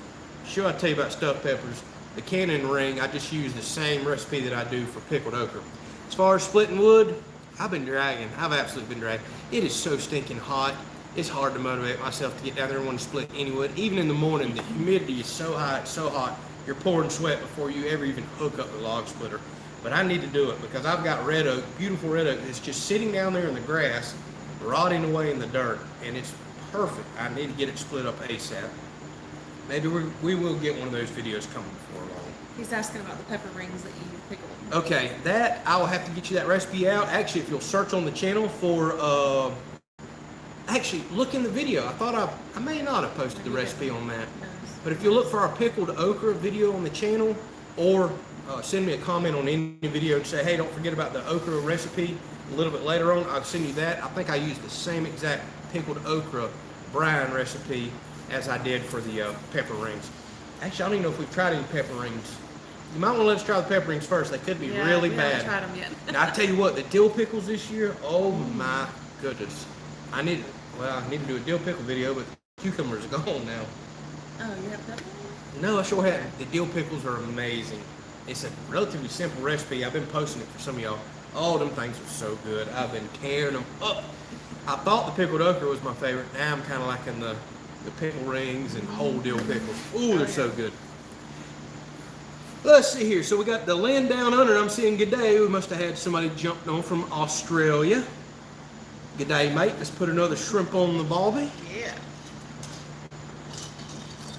Sure, I'll tell you about stuffed peppers. The cannon ring, I just use the same recipe that I do for pickled okra. As far as splitting wood, I've been dragging. I've absolutely been dragging. It is so stinking hot. It's hard to motivate myself to get down there and want to split any wood. Even in the morning, the humidity is so high, it's so hot, you're pouring sweat before you ever even hook up the log splitter. But I need to do it because I've got red oak, beautiful red oak, that's just sitting down there in the grass, rotting away in the dirt, and it's perfect. I need to get it split up ASAP. Maybe we will get one of those videos coming before long. He's asking about the pepper rings that you pickled. Okay, that I will have to get you that recipe out. Actually, if you'll search on the channel for, actually look in the video. I thought I may not have posted the recipe on that. But if you look for our pickled okra video on the channel, or send me a comment on any video and say, hey, don't forget about the okra recipe a little bit later on, I'll send you that. I think I used the same exact pickled okra brine recipe as I did for the pepper rings. Actually, I don't even know if we've tried any pepper rings. You might want to let us try the pepper rings first. They could be really we bad. haven't tried them yet. Now, I tell you what, the dill pickles this year, oh my goodness. I need to do a dill pickle video, but cucumbers are gone now. Oh, you have that one? No, I sure haven't. The dill pickles are amazing. It's a relatively simple recipe. I've been posting it for some of y'all. Oh, them things are so good. I've been tearing them up. I thought the pickled okra was my favorite. Now I'm kind of liking the pickle rings and whole dill pickles. Ooh, they're so good. Let's see here. So we got the land down under. I'm seeing good day. We must have had somebody jumped on from Australia. Good day, mate. Let's put another shrimp on the barbie. Yeah.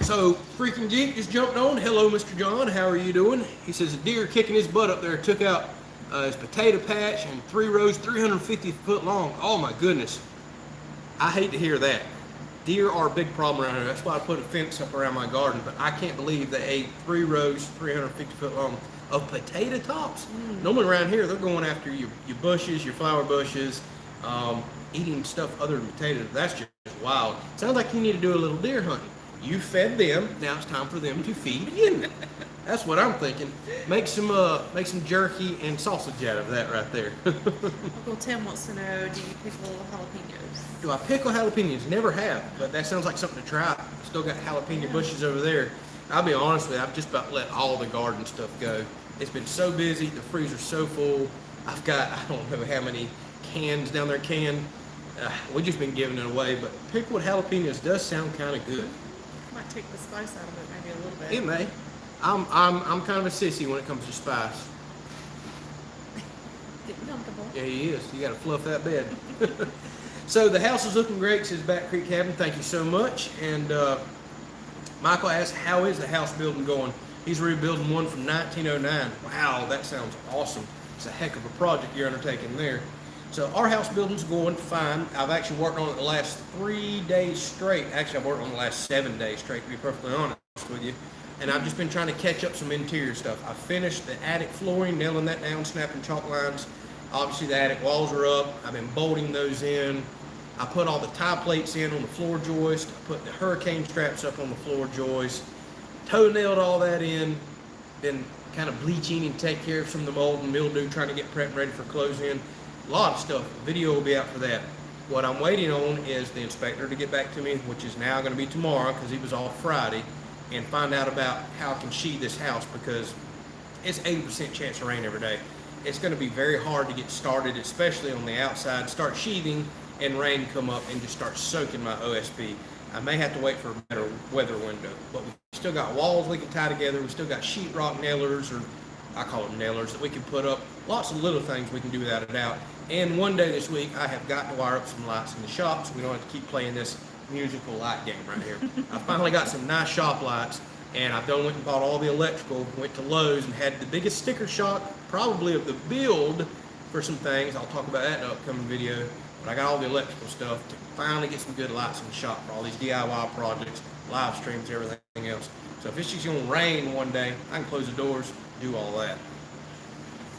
So, Freaking Geek just jumped on. Hello, Mr. John. How are you doing? He says a deer kicking his butt up there took out his potato patch and 3 rows, 350 foot long. Oh my goodness. I hate to hear that. Deer are a big problem around here. That's why I put a fence up around my garden. But I can't believe they ate 3 rows, 350 foot long of potato tops. Normally around here, they're going after your bushes, your flower bushes, eating stuff other than potatoes. That's just wild. Sounds like you need to do a little deer hunting. You fed them. Now it's time for them to feed you. That's what I'm thinking. Make some jerky and sausage out of that right there. Uncle Tim wants to know, do you pickle jalapenos? Do I pickle jalapenos? Never have, but that sounds like something to try. Still got jalapeno bushes over there. I'll be honest with you, I've just about let all the garden stuff go. It's been so busy, the freezer's so full. I've got, I don't know how many cans down there canned. We've just been giving it away, but pickled jalapenos does sound kind of good. Might take the spice out of it maybe a little bit. It may. I'm kind of a sissy when it comes to spice. Getting comfortable. Yeah, he is. You got to fluff that bed. So the house is looking great, says Back Creek Cabin. Thank you so much. And Michael asked, how is the house building going? He's rebuilding one from 1909. Wow, that sounds awesome. It's a heck of a project you're undertaking there. So our house building's going fine. I've actually worked on it the last 3 days straight. Actually, I've worked on it the last 7 days straight, to be perfectly honest with you. And I've just been trying to catch up some interior stuff. I finished the attic flooring, nailing that down, snapping chalk lines. Obviously, the attic walls are up. I've been bolting those in. I put all the tie plates in on the floor joist. I put the hurricane straps up on the floor joist. Toe-nailed all that in. Been kind of bleaching and take care of some of the mold and mildew, trying to get prepped and ready for close-in. A lot of stuff. The video will be out for that. What I'm waiting on is the inspector to get back to me, which is now going to be tomorrow because he was off Friday, and find out about how I can sheathe this house because it's 80% chance of rain every day. It's going to be very hard to get started, especially on the outside. Start sheathing and rain come up and just start soaking my OSB. I may have to wait for a better weather window, but we still got walls we can tie together. We still got sheetrock nailers, or I call them nailers, that we can put up. Lots of little things we can do without a doubt. And one day this week, I have got to wire up some lights in the shop so we don't have to keep playing this musical light game right here. I finally got some nice shop lights, and I've done went and bought all the electrical, went to Lowe's and had the biggest sticker shock probably of the build for some things. I'll talk about that in an upcoming video. But I got all the electrical stuff to finally get some good lights in the shop for all these DIY projects. live streams, everything else. So if it's just gonna rain one day, I can close the doors, do all that.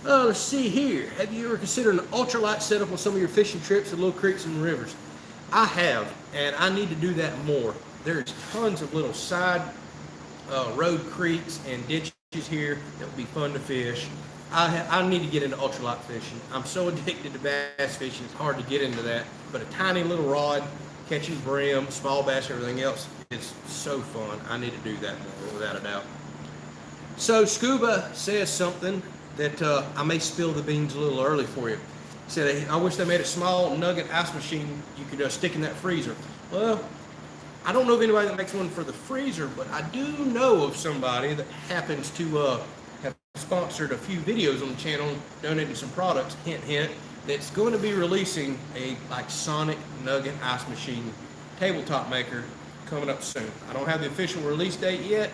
Let's see here. Have you ever considered an ultralight setup on some of your fishing trips at little creeks and rivers? I have, and I need to do that more. There's tons of little side road creeks and ditches here that would be fun to fish. I need to get into ultralight fishing. I'm so addicted to bass fishing, it's hard to get into that. But a tiny little rod, catching brim, small bass, everything else, it's so fun. I need to do that more, without a doubt. So Scuba says something that I may spill the beans a little early for you. He said, I wish they made a small nugget ice machine you could stick in that freezer. Well, I don't know of anybody that makes one for the freezer, but I do know of somebody that happens to have sponsored a few videos on the channel, donating some products, hint, hint, that's going to be releasing a Sonic Nugget ice machine tabletop maker coming up soon. I don't have the official release date yet.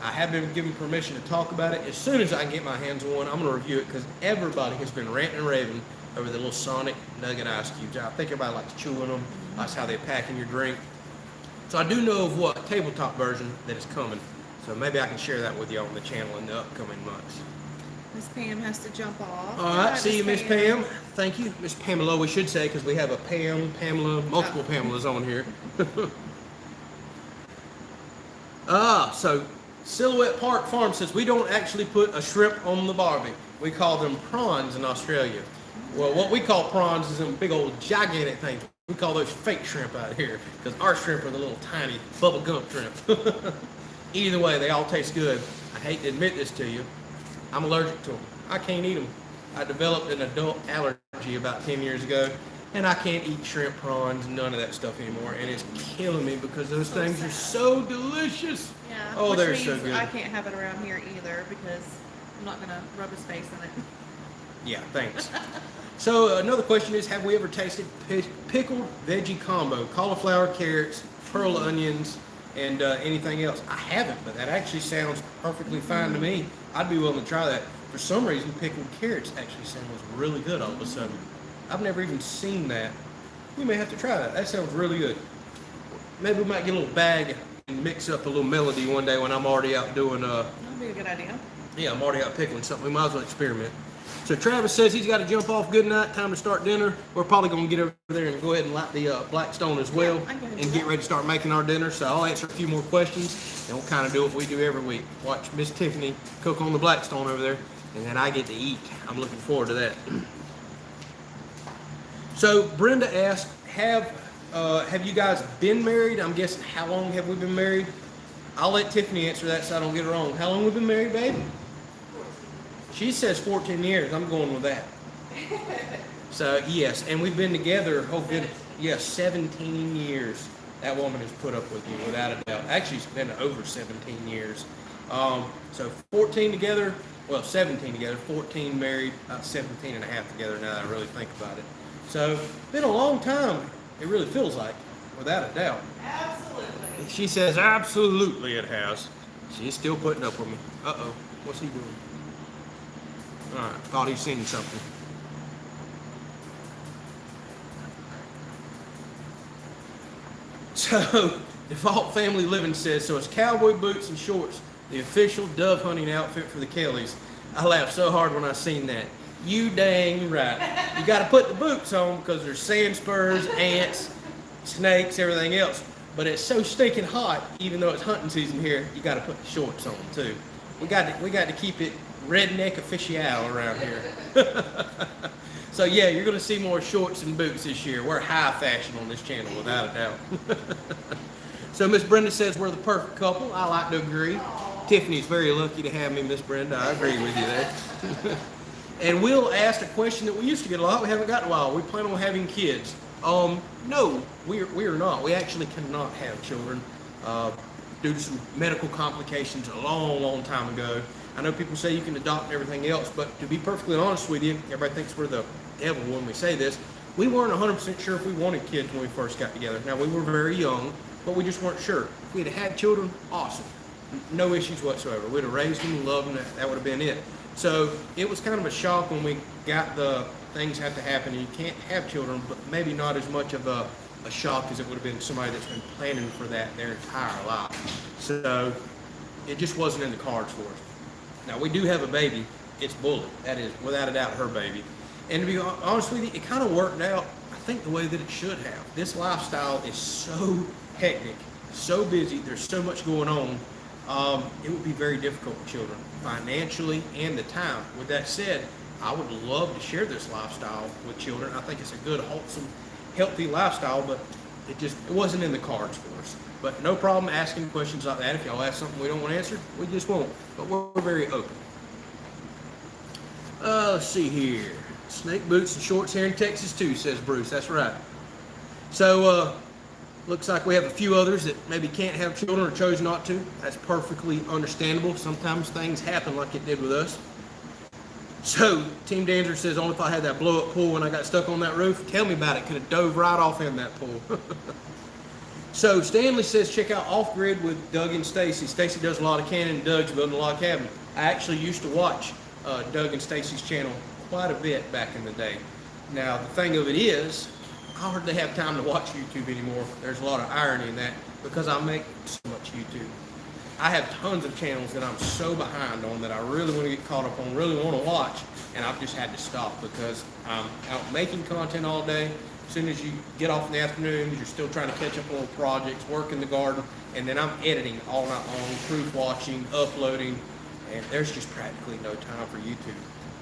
I have been given permission to talk about it. As soon as I can get my hands on one, I'm going to review it because everybody has been ranting and raving over the little Sonic Nugget ice cubes. I think everybody likes chewing them. That's how they pack in your drink. So I do know of what tabletop version that is coming. So maybe I can share that with you on the channel in the upcoming months. Miss Pam has to jump off. All right, see you, Miss Pam. Thank you, Miss Pamela. We should say because we have a Pam, Pamela, multiple Pamelas on here. So Silhouette Park Farm says we don't actually put a shrimp on the barbie. We call them prawns in Australia. Well, what we call prawns is them big old gigantic things. We call those fake shrimp out here because our shrimp are the little tiny bubble gum shrimp. Either way, they all taste good. I hate to admit this to you. I'm allergic to them. I can't eat them. I developed an adult allergy about 10 years ago, and I can't eat shrimp, prawns, none of that stuff anymore, and it's killing me because those things are so delicious. Yeah. Oh, they're means so good. I can't have it around here either because I'm not gonna rub his face in it. Yeah, thanks. So another question is, have we ever tasted pickled veggie combo, cauliflower, carrots, pearl onions, and anything else? I haven't, but that actually sounds perfectly fine to me. I'd be willing to try that. For some reason, pickled carrots actually sounds really good all of a sudden. I've never even seen that. We may have to try that. That sounds really good. Maybe we might get a little bag and mix up a little melody one day when I'm already out doing That'd be a good idea. yeah, I'm already out pickling something. We might as well experiment. So Travis says he's got to jump off. Good night. Time to start dinner. We're probably going to get over there and go ahead and light the Blackstone as well, I can go ahead and and do get that. ready to start making our dinner. So I'll answer a few more questions, and we'll kind of do what we do every week. Watch Miss Tiffany cook on the Blackstone over there, and then I get to eat. I'm looking forward to that. So Brenda asked, have you guys been married? I'm guessing, how long have we been married? I'll let Tiffany answer that so I don't get it wrong. How long have we been married, babe? She says 14 years. I'm going with that. So, yes, and we've been together, 17 years. That woman has put up with you, without a doubt. Actually, it's been over 17 years. So 14 together, well, 17 together, 14 married, about 17 and a half together now that I really think about it. So, been a long time, it really feels like, without a doubt. Absolutely. She says, absolutely it has. She's still putting up with me. Uh-oh, what's he doing? All right, thought he'd seen something. So, Default Family Living says, so it's cowboy boots and shorts, the official dove hunting outfit for the Kelleys. I laughed so hard when I seen that. You dang right. You got to put the boots on because there's sand spurs, ants, snakes, everything else. But it's so stinking hot, even though it's hunting season here, you got to put the shorts on too. We got to keep it redneck official around here. So yeah, you're going to see more shorts and boots this year. We're high fashion on this channel, without a doubt. So Miss Brenda says we're the perfect couple. I like to agree. Tiffany's very lucky to have me, Miss Brenda. I agree with you there. And Will asked a question that we used to get a lot. We haven't got in a while. We plan on having kids. No, we are not. We actually cannot have children due to some medical complications a long, long time ago. I know people say you can adopt and everything else, but to be perfectly honest with you, everybody thinks we're the devil when we say this. We weren't 100% sure if we wanted kids when we first got together. Now, we were very young, but we just weren't sure. If we'd have had children, awesome. No issues whatsoever. We'd have raised them, loved them, that would have been it. So it was kind of a shock when we got the things have to happen and you can't have children, but maybe not as much of a a shock as it would have been somebody that's been planning for that their entire life. So it just wasn't in the cards for us. Now we do have a baby. It's Bullet. That is without a doubt her baby. And to be honest with you, it kind of worked out, I think, the way that it should have. This lifestyle is so hectic, so busy, there's so much going on. It would be very difficult for children, financially and the time. With that said, I would love to share this lifestyle with children. I think it's a good, wholesome, healthy lifestyle, but it wasn't in the cards for us. But no problem asking questions like that. If y'all ask something we don't want answered, we just won't. But we're very open. Let's see here. Snake boots and shorts here in Texas too, says Bruce. That's right. So, looks like we have a few others that maybe can't have children or chose not to. That's perfectly understandable. Sometimes things happen like it did with us. So, Team Danzer says, only if I had that blow-up pool when I got stuck on that roof. Tell me about it. Could have dove right off in that pool. So, Stanley says, check out Off Grid with Doug and Stacy. Stacy does a lot of canning, and Doug's building a lot of cabin. I actually used to watch Doug and Stacy's channel quite a bit back in the day. Now, the thing of it is, I hardly have time to watch YouTube anymore. There's a lot of irony in that because I make so much YouTube. I have tons of channels that I'm so behind on that I really want to get caught up on, really want to watch, and I've just had to stop because I'm out making content all day. As soon as you get off in the afternoon, you're still trying to catch up on projects, work in the garden, and then I'm editing all night long, proof watching, uploading, and there's just practically no time for YouTube.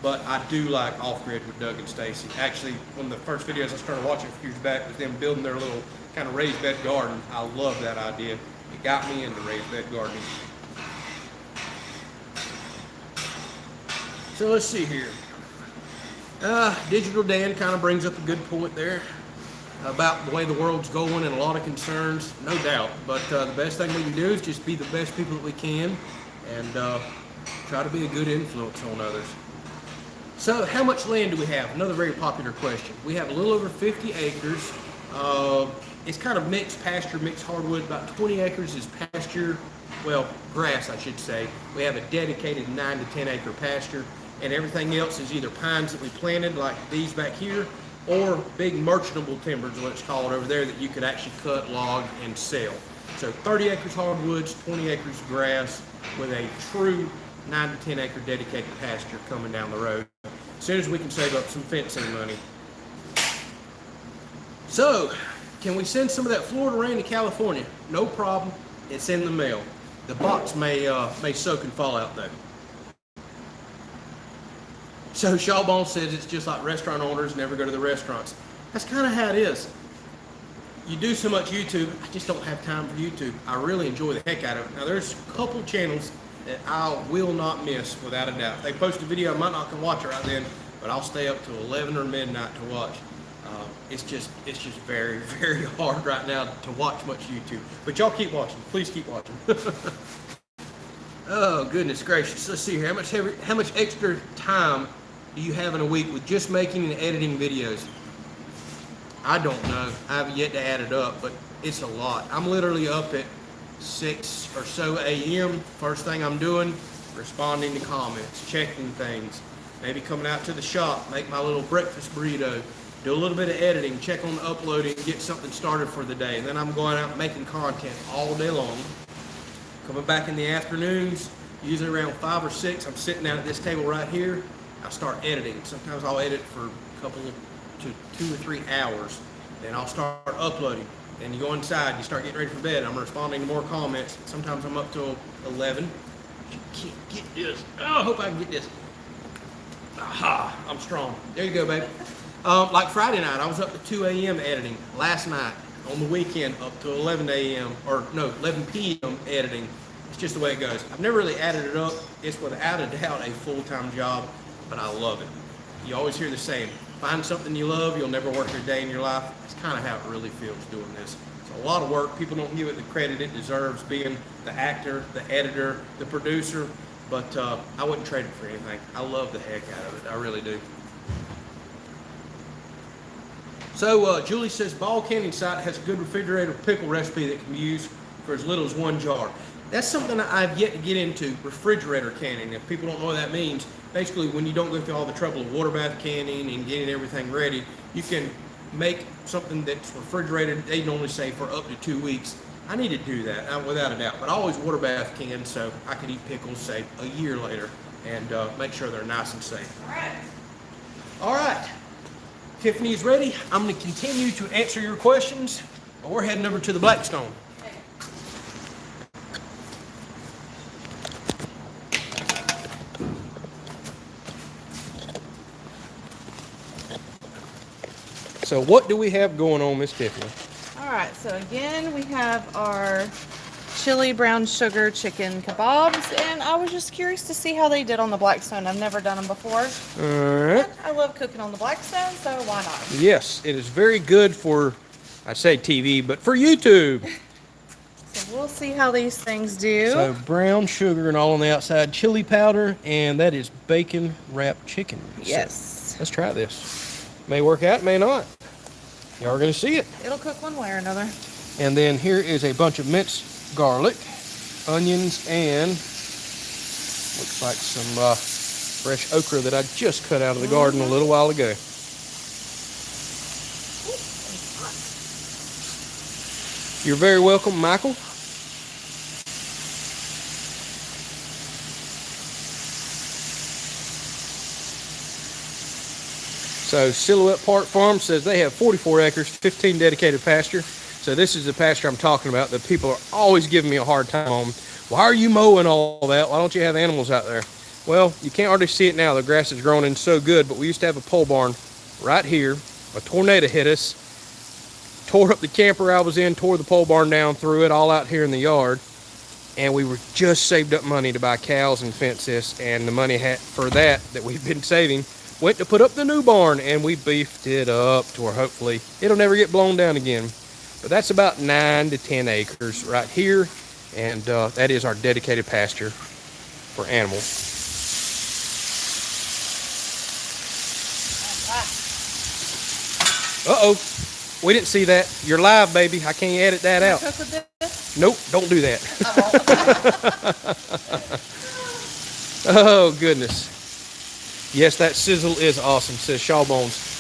But I do like Off Grid with Doug and Stacy. Actually, one of the first videos I started watching a few years back was them building their little kind of raised bed garden. I love that idea. It got me into raised bed gardening. So let's see here. Digital Dan kind of brings up a good point there about the way the world's going and a lot of concerns, no doubt. But the best thing we can do is just be the best people that we can and try to be a good influence on others. So how much land do we have? Another very popular question. We have a little over 50 acres. It's kind of mixed pasture, mixed hardwood. About 20 acres is pasture, well, grass, I should say. We have a dedicated 9 to 10 acre pasture, and everything else is either pines that we planted, like these back here, or big merchantable timbers, let's call it over there, that you could actually cut, log, and sell. So 30 acres hardwoods, 20 acres grass, with a true 9 to 10 acre dedicated pasture coming down the road. As soon as we can save up some fencing money. So, can we send some of that Florida rain to California? No problem. It's in the mail. The box may soak and fall out though. So Shawbone says it's just like restaurant owners never go to the restaurants. That's kind of how it is. You do so much YouTube, I just don't have time for YouTube. I really enjoy the heck out of it. Now there's a couple channels that I will not miss without a doubt. If they post a video, I might not can watch it right then, but I'll stay up till 11 or midnight to watch. It's just very, very hard right now to watch much YouTube. But y'all keep watching. Please keep watching. Oh goodness gracious! Let's see here. How much extra time do you have in a week with just making and editing videos? I don't know. I haven't yet to add it up, but it's a lot. I'm literally up at 6 or so a.m. First thing I'm doing, responding to comments, checking things, maybe coming out to the shop, make my little breakfast burrito, do a little bit of editing, check on the uploading, get something started for the day. And then I'm going out making content all day long. Coming back in the afternoons, usually around 5 or 6, I'm sitting down at this table right here. I start editing. Sometimes I'll edit for a couple to 2 or 3 hours. Then I'll start uploading. Then you go inside, you start getting ready for bed. I'm responding to more comments. Sometimes I'm up till 11. You can't get this. Oh, I hope I can get this. Aha, I'm strong. There you go, baby. Like Friday night, I was up to 2 a.m. editing. Last night, on the weekend, up to 11 a.m. or no, 11 p.m. editing. It's just the way it goes. I've never really added it up. It's without a doubt a full-time job, but I love it. You always hear the saying, find something you love, you'll never work a day in your life. That's kind of how it really feels doing this. It's a lot of work. People don't give it the credit it deserves, being the actor, the editor, the producer, but I wouldn't trade it for anything. I love the heck out of it. I really do. So Julie says Ball Canning site has a good refrigerator pickle recipe that can be used for as little as 1 jar. That's something I've yet to get into, refrigerator canning. If people don't know what that means, basically when you don't go through all the trouble of water bath canning and getting everything ready, you can make something that's refrigerated, they normally say for up to 2 weeks. I need to do that, without a doubt. But I always water bath cans so I can eat pickles, say, a year later and make sure they're nice and safe. All right. All right. Tiffany's ready. I'm going to continue to answer your questions. We're heading over to the Blackstone. So what do we have going on, Miss Tiffany? All right, so again, we have our chili brown sugar chicken kebabs, and I was just curious to see how they did on the Blackstone. I've never done them before. All right. I love cooking on the Blackstone, so why not? Yes, it is very good for, I say TV, but for YouTube. So we'll see how these things do. So brown sugar and all on the outside, chili powder, and that is bacon wrapped chicken. Yes. So let's try this. May work out, may not. Y'all are going to see it. It'll cook one way or another. And then here is a bunch of minced garlic, onions, and looks like some fresh okra that I just cut out of the garden a little while ago. You're very welcome, Michael. So Silhouette Park Farm says they have 44 acres, 15 dedicated pasture. So this is the pasture I'm talking about that people are always giving me a hard time on. Why are you mowing all that? Why don't you have animals out there? Well, you can't hardly see it now. The grass is growing in so good, but we used to have a pole barn right here. A tornado hit us, tore up the camper I was in, tore the pole barn down, threw it all out here in the yard. And we were just saved up money to buy cows and fence this, and the money for that we've been saving went to put up the new barn, and we beefed it up to where hopefully it'll never get blown down again. But that's about 9 to 10 acres right here, and that is our dedicated pasture for animals. Uh-oh, we didn't see that. You're live, baby. I can't edit that out. Cook with this? Nope, don't do that. Oh, goodness. Yes, that sizzle is awesome, says Shawbones.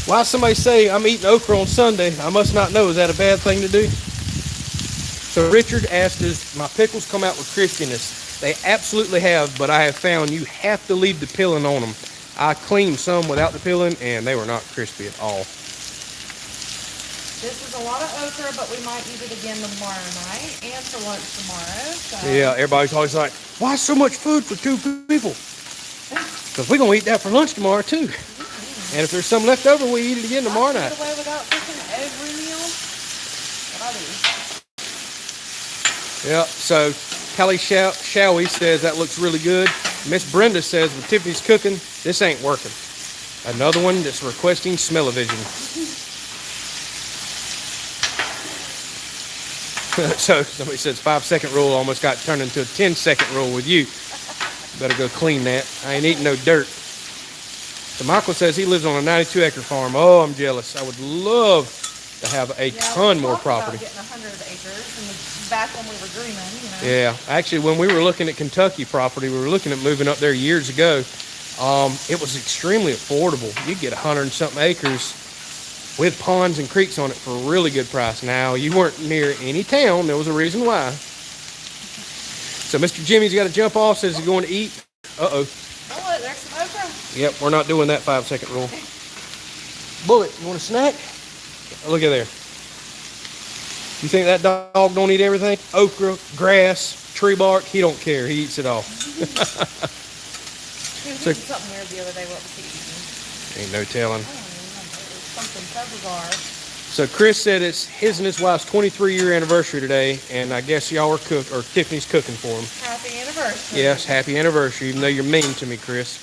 Why somebody say I'm eating okra on Sunday? I must not know. Is that a bad thing to do? So Richard asked, does my pickles come out with crispiness? They absolutely have, but I have found you have to leave the peeling on them. I cleaned some without the peeling, and they were not crispy at all. This is a lot of okra, but we might eat it again tomorrow night and for lunch tomorrow. So. Yeah, everybody's always like, why so much food for 2 people? Because we're going to eat that for lunch tomorrow, too. Mm-hmm. And if there's some left over, we eat it again tomorrow night. I get away without cooking every meal, but I do. Yeah, so Kelley Showie says that looks really good. Miss Brenda says with Tiffany's cooking, this ain't working. Another one that's requesting smell-o-vision. So somebody says 5-second rule almost got turned into a 10-second rule with you. Better go clean that. I ain't eating no dirt. So Michael says he lives on a 92-acre farm. Oh, I'm jealous. I would love to have a ton more property. About getting 100 acres in the back when we were dreaming, you know. Yeah, actually, when we were looking at Kentucky property, we were looking at moving up there years ago. It was extremely affordable. You'd get 100 and something acres with ponds and creeks on it for a really good price. Now, you weren't near any town. There was a reason why. So Mr. Jimmy's got to jump off, says he's going to eat. Uh-oh. Oh, look, there's some okra. Yep, we're not doing that 5-second rule. Bullet, you want a snack? Look at there. You think that dog don't eat everything? Okra, grass, tree bark, he don't care. He eats it all. He was eating something weird the other day. What was he eating? Ain't no telling. I don't even remember. It was something so bizarre. So Chris said it's his and his wife's 23-year anniversary today, and I guess y'all are Tiffany's cooking for him. Happy anniversary. Yes, happy anniversary, even though you're mean to me, Chris.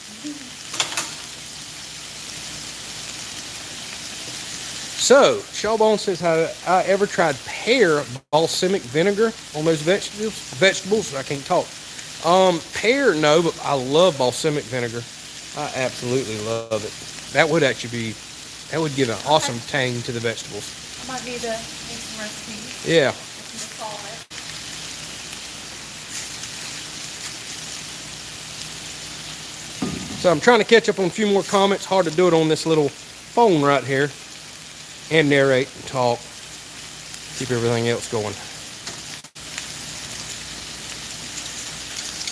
So, Shawbone says, have I ever tried pear balsamic vinegar on those vegetables? I can't talk. Pear, no, but I love balsamic vinegar. I absolutely love it. That would give an awesome tang to the vegetables. I might need to make some recipes. Yeah. So I'm trying to catch up on a few more comments. Hard to do it on this little phone right here and narrate and talk. Keep everything else going.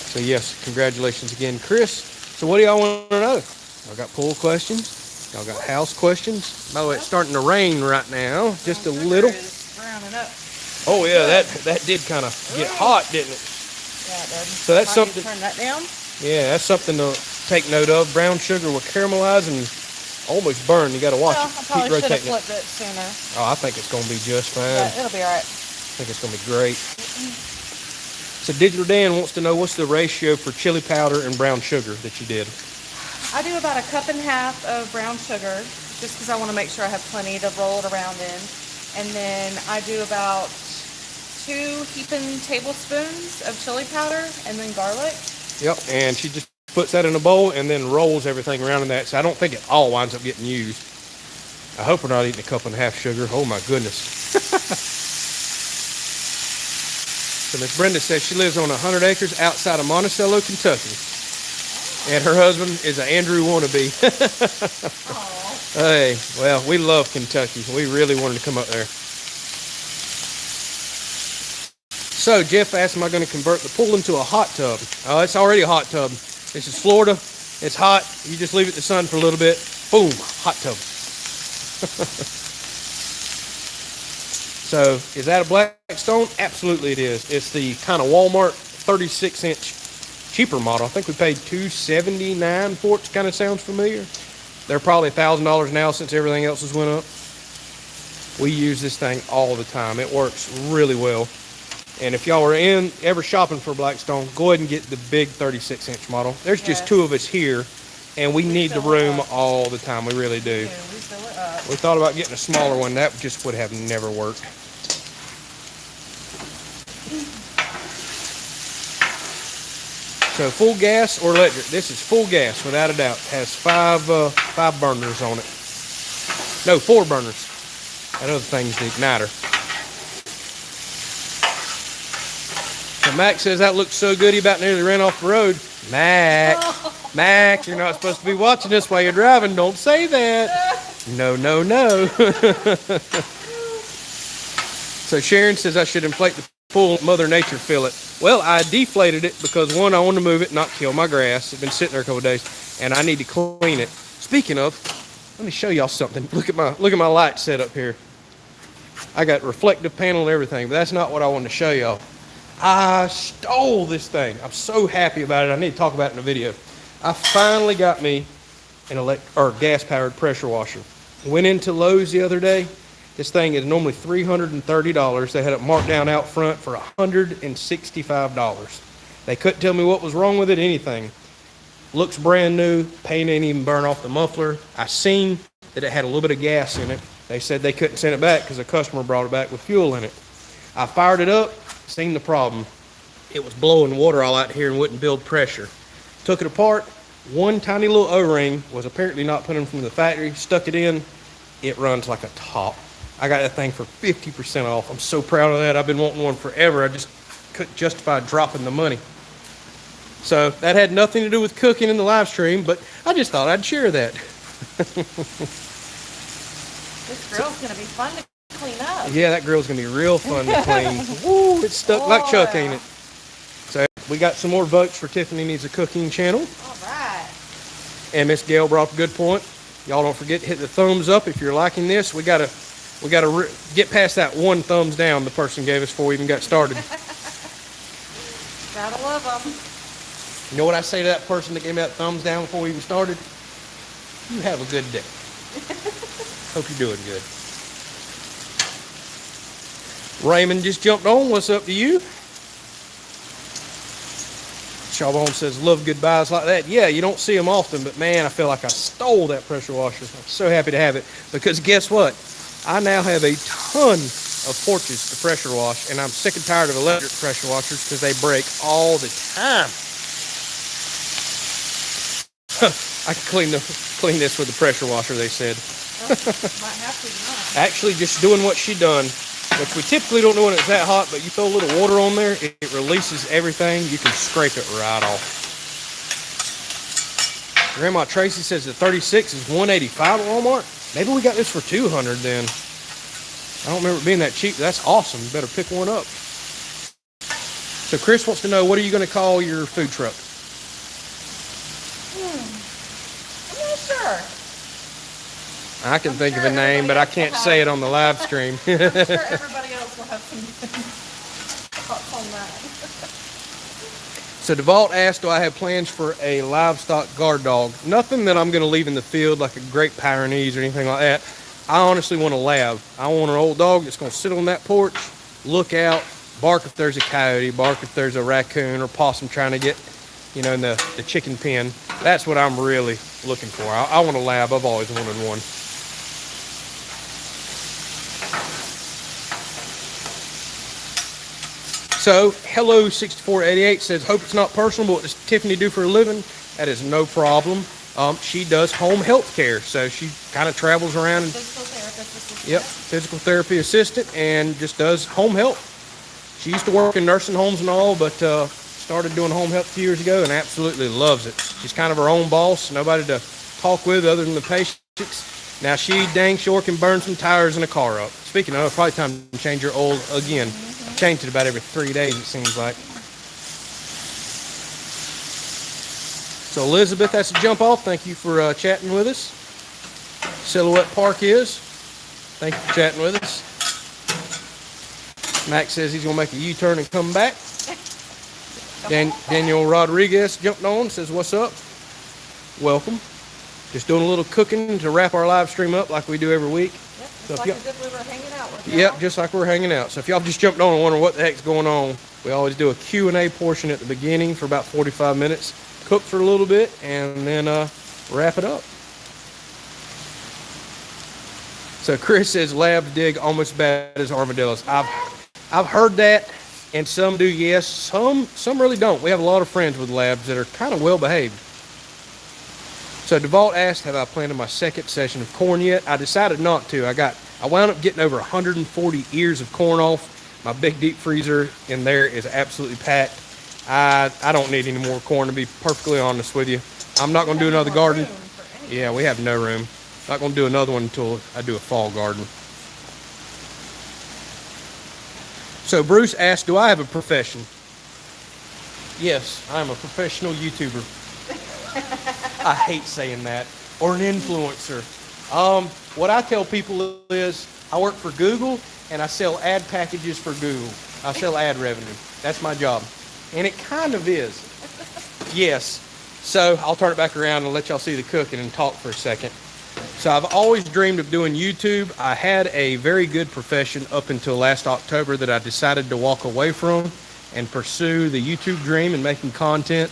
So yes, congratulations again, Chris. So what do y'all want to know? Y'all got pool questions? Y'all got house questions? By the way, it's starting to rain right now, just a little. Oh yeah, that did kind of get hot, didn't it? Yeah, it did. So that's something. Turn that down. Yeah, that's something to take note of. Brown sugar will caramelize and almost burn. You got to watch Well, it. I probably Keep should have rotating it. flipped it sooner. Oh, I think it's going to be just fine. But it'll be all right. I think it's going to be great. So Digital Dan wants to know what's the ratio for chili powder and brown sugar that you did. I do about 1.5 cups of brown sugar, just because I want to make sure I have plenty to roll it around in. And then I do about 2 heaping tablespoons of chili powder and then garlic. Yep, and she just puts that in a bowl and then rolls everything around in that. So I don't think it all winds up getting used. I hope we're not eating 1.5 cups sugar. Oh my goodness. So Miss Brenda says she lives on 100 acres outside of Monticello, Kentucky. And her husband is an Andrew wannabe. Hey, well, we love Kentucky. We really wanted to come up there. So Jeff asked, am I going to convert the pool into a hot tub? Oh, it's already a hot tub. This is Florida. It's hot. You just leave it in the sun for a little bit. Boom, hot tub. So is that a Blackstone? Absolutely it is. It's the kind of Walmart 36-inch cheaper model. I think we paid $279 for it. Kind of sounds familiar. They're probably $1,000 now since everything else has went up. We use this thing all the time. It works really well. And if y'all are ever shopping for Blackstone, go ahead and get the big 36-inch model. There's just 2 of us here, and we need the room all the time. We really do. We fill it up. We thought about getting a smaller one. That just would have never worked. So full gas or electric? This is full gas, without a doubt. Has 5 burners on it. No, 4 burners. That other thing's the igniter. So Mac says that looks so good he about nearly ran off the road. Mac, you're not supposed to be watching this while you're driving. Don't say that. No, no, no. So Sharon says I should inflate the pool, Mother Nature fill it. Well, I deflated it because, one, I want to move it, not kill my grass. It's been sitting there a couple of days, and I need to clean it. Speaking of, let me show y'all something. Look at my light set up here. I got reflective panel and everything, but that's not what I wanted to show y'all. I stole this thing. I'm so happy about it. I need to talk about it in a video. I finally got me an gas-powered pressure washer. Went into Lowe's the other day. This thing is normally $330. They had it marked down out front for $165. They couldn't tell me what was wrong with it, anything. Looks brand new. Paint ain't even burn off the muffler. I seen that it had a little bit of gas in it. They said they couldn't send it back because a customer brought it back with fuel in it. I fired it up, seen the problem. It was blowing water all out here and wouldn't build pressure. Took it apart. One tiny little O-ring was apparently not put in from the factory. Stuck it in. It runs like a top. I got that thing for 50% off. I'm so proud of that. I've been wanting one forever. I just couldn't justify dropping the money. So that had nothing to do with cooking in the live stream, but I just thought I'd share that. This grill's going to be fun to clean up. Yeah, that grill's going to be real fun to clean. Woo, it's stuck like Chuck, ain't it? So we got some more votes for Tiffany Needs a Cooking channel. All right. And Miss Gail brought up a good point. Y'all don't forget to hit the thumbs up if you're liking this. We gotta get past that 1 thumbs down the person gave us before we even got started. Gotta love them. You know what I say to that person that gave me that thumbs down before we even started? You have a good day. Hope you're doing good. Raymond just jumped on. What's up to you? Charbon says, love goodbyes like that. Yeah, you don't see them often, but man, I feel like I stole that pressure washer. I'm so happy to have it because guess what? I now have a ton of porches to pressure wash, and I'm sick and tired of electric pressure washers because they break all the time. I can clean this with the pressure washer, they said. Well, might have to not. Actually, just doing what she done, which we typically don't do when it's that hot, but you throw a little water on there, it releases everything. You can scrape it right off. Grandma Tracy says the 36 is $185 at Walmart. Maybe we got this for 200 then. I don't remember it being that cheap. That's awesome. You better pick one up. So Chris wants to know, what are you going to call your food truck? I'm not sure. I can think of a name, but I can't say it on the live stream. I'm sure everybody else will have some thoughts on that. So DeVault asked, do I have plans for a livestock guard dog? Nothing that I'm going to leave in the field like a Great Pyrenees or anything like that. I honestly want a lab. I want an old dog that's going to sit on that porch, look out, bark if there's a coyote, bark if there's a raccoon or possum trying to get, you know, in the chicken pen. That's what I'm really looking for. I want a lab. I've always wanted one. So, Hello6488 says, hope it's not personal, but what does Tiffany do for a living? That is no problem. She does home health care, so she kind of travels around. And, Physical therapist assistant. yep, physical therapy assistant, and just does home health. She used to work in nursing homes and all, but started doing home health a few years ago and absolutely loves it. She's kind of her own boss, nobody to talk with other than the patients. Now, she dang sure can burn some tires in a car up. Speaking of, probably time to change your oil again. Change it about every 3 days, it seems like. So Elizabeth has to jump off. Thank you for chatting with us. Silhouette Park is. Thank you for chatting with us. Max says he's going to make a U-turn and come back. Daniel Rodriguez jumped on, says, what's up? Welcome. Just doing a little cooking to wrap our live stream up like we do every week. Yep, just like as if we were hanging out with you. Yep, just like we're hanging out. So if y'all just jumped on and wonder what the heck's going on, we always do a Q&A portion at the beginning for about 45 minutes, cook for a little bit, and then wrap it up. So Chris says labs dig almost as bad as armadillos. I've heard that, and some do, yes. Some really don't. We have a lot of friends with labs that are kind of well behaved. So DeVault asked, have I planted my second session of corn yet? I decided not to. I wound up getting over 140 ears of corn off. My big deep freezer in there is absolutely packed. I don't need any more corn, to be perfectly honest with you. I'm not going to do another garden. Yeah, we have no room. Not going to do another one until I do a fall garden. So Bruce asked, do I have a profession? Yes, I'm a professional YouTuber. I hate saying that. Or an influencer. What I tell people is I work for Google and I sell ad packages for Google. I sell ad revenue. That's my job. And it kind of is. Yes. So I'll turn it back around and let y'all see the cooking and talk for a second. So I've always dreamed of doing YouTube. I had a very good profession up until last October that I decided to walk away from and pursue the YouTube dream and making content.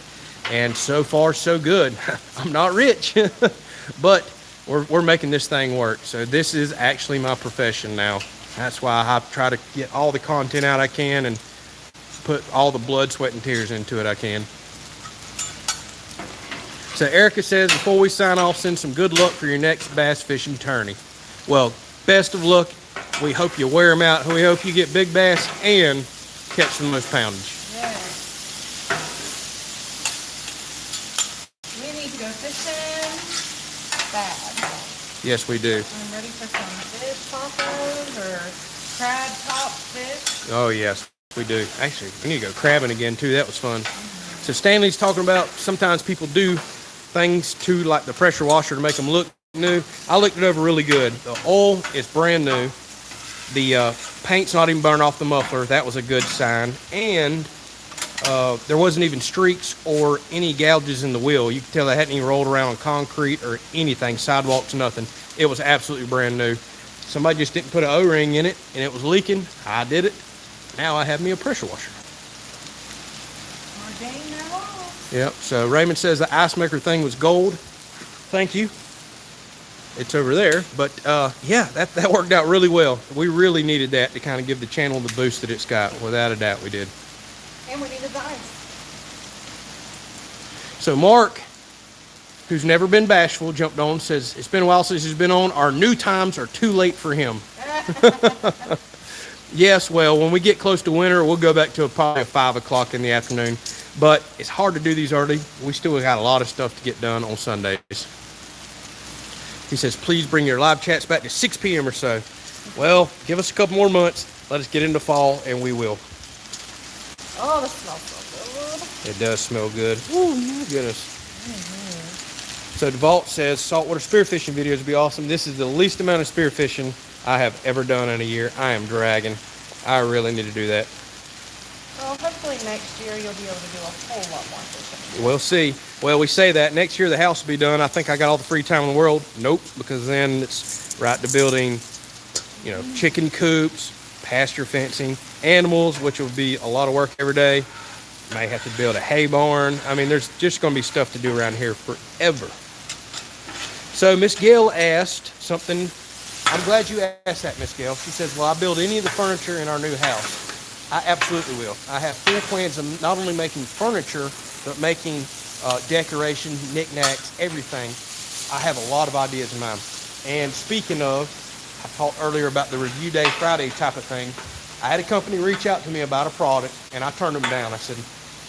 And so far, so good. I'm not rich, but we're making this thing work. So this is actually my profession now. That's why I try to get all the content out I can and put all the blood, sweat, and tears into it I can. So Erica says, before we sign off, send some good luck for your next bass fishing tourney. Well, best of luck. We hope you wear them out. We hope you get big bass and catch some most poundage. Go fishing bad. Yes, we do. I'm ready for some fish tacos or crab top fish. Oh, yes, we do. Actually, we need to go crabbing again, too. That was fun. So Stanley's talking about sometimes people do things to, like the pressure washer, to make them look new. I looked it over really good. The oil is brand new. The paint's not even burned off the muffler. That was a good sign. And there wasn't even streaks or any gouges in the wheel. You could tell they hadn't even rolled around on concrete or anything, sidewalks, nothing. It was absolutely brand new. Somebody just didn't put an O-ring in it and it was leaking. I did it. Now I have me a pressure washer. Yep, so Raymond says the ice maker thing was gold. Thank you. It's over there, but yeah, that worked out really well. We really needed that to kind of give the channel the boost that it's got. Without a doubt, we did. And we needed the ice. So Mark, who's never been bashful, jumped on, says, it's been a while since he's been on. Our new times are too late for him. Yes, well, when we get close to winter, we'll go back to probably 5 o'clock in the afternoon. But it's hard to do these early. We still got a lot of stuff to get done on Sundays. He says, please bring your live chats back to 6 p.m. or so. Well, give us a couple more months. Let us get into fall, and we will. Oh, this smells so good. It does smell good. Oh, my goodness. So DeVault says, saltwater spearfishing videos would be awesome. This is the least amount of spearfishing I have ever done in a year. I am dragging. I really need to do that. Well, hopefully next year you'll be able to do a whole lot more fishing. We'll see. Well, we say that. Next year the house will be done. I think I got all the free time in the world. Nope, because then it's right to building, you know, chicken coops, pasture fencing, animals, which will be a lot of work every day. May have to build a hay barn. I mean, there's just going to be stuff to do around here forever. So Miss Gail asked something. I'm glad you asked that, Miss Gail. She says, will I build any of the furniture in our new house? I absolutely will. I have full plans of not only making furniture, but making decoration, knickknacks, everything. I have a lot of ideas in mind. And speaking of, I talked earlier about the Review Day Friday type of thing. I had a company reach out to me about a product, and I turned them down. I said,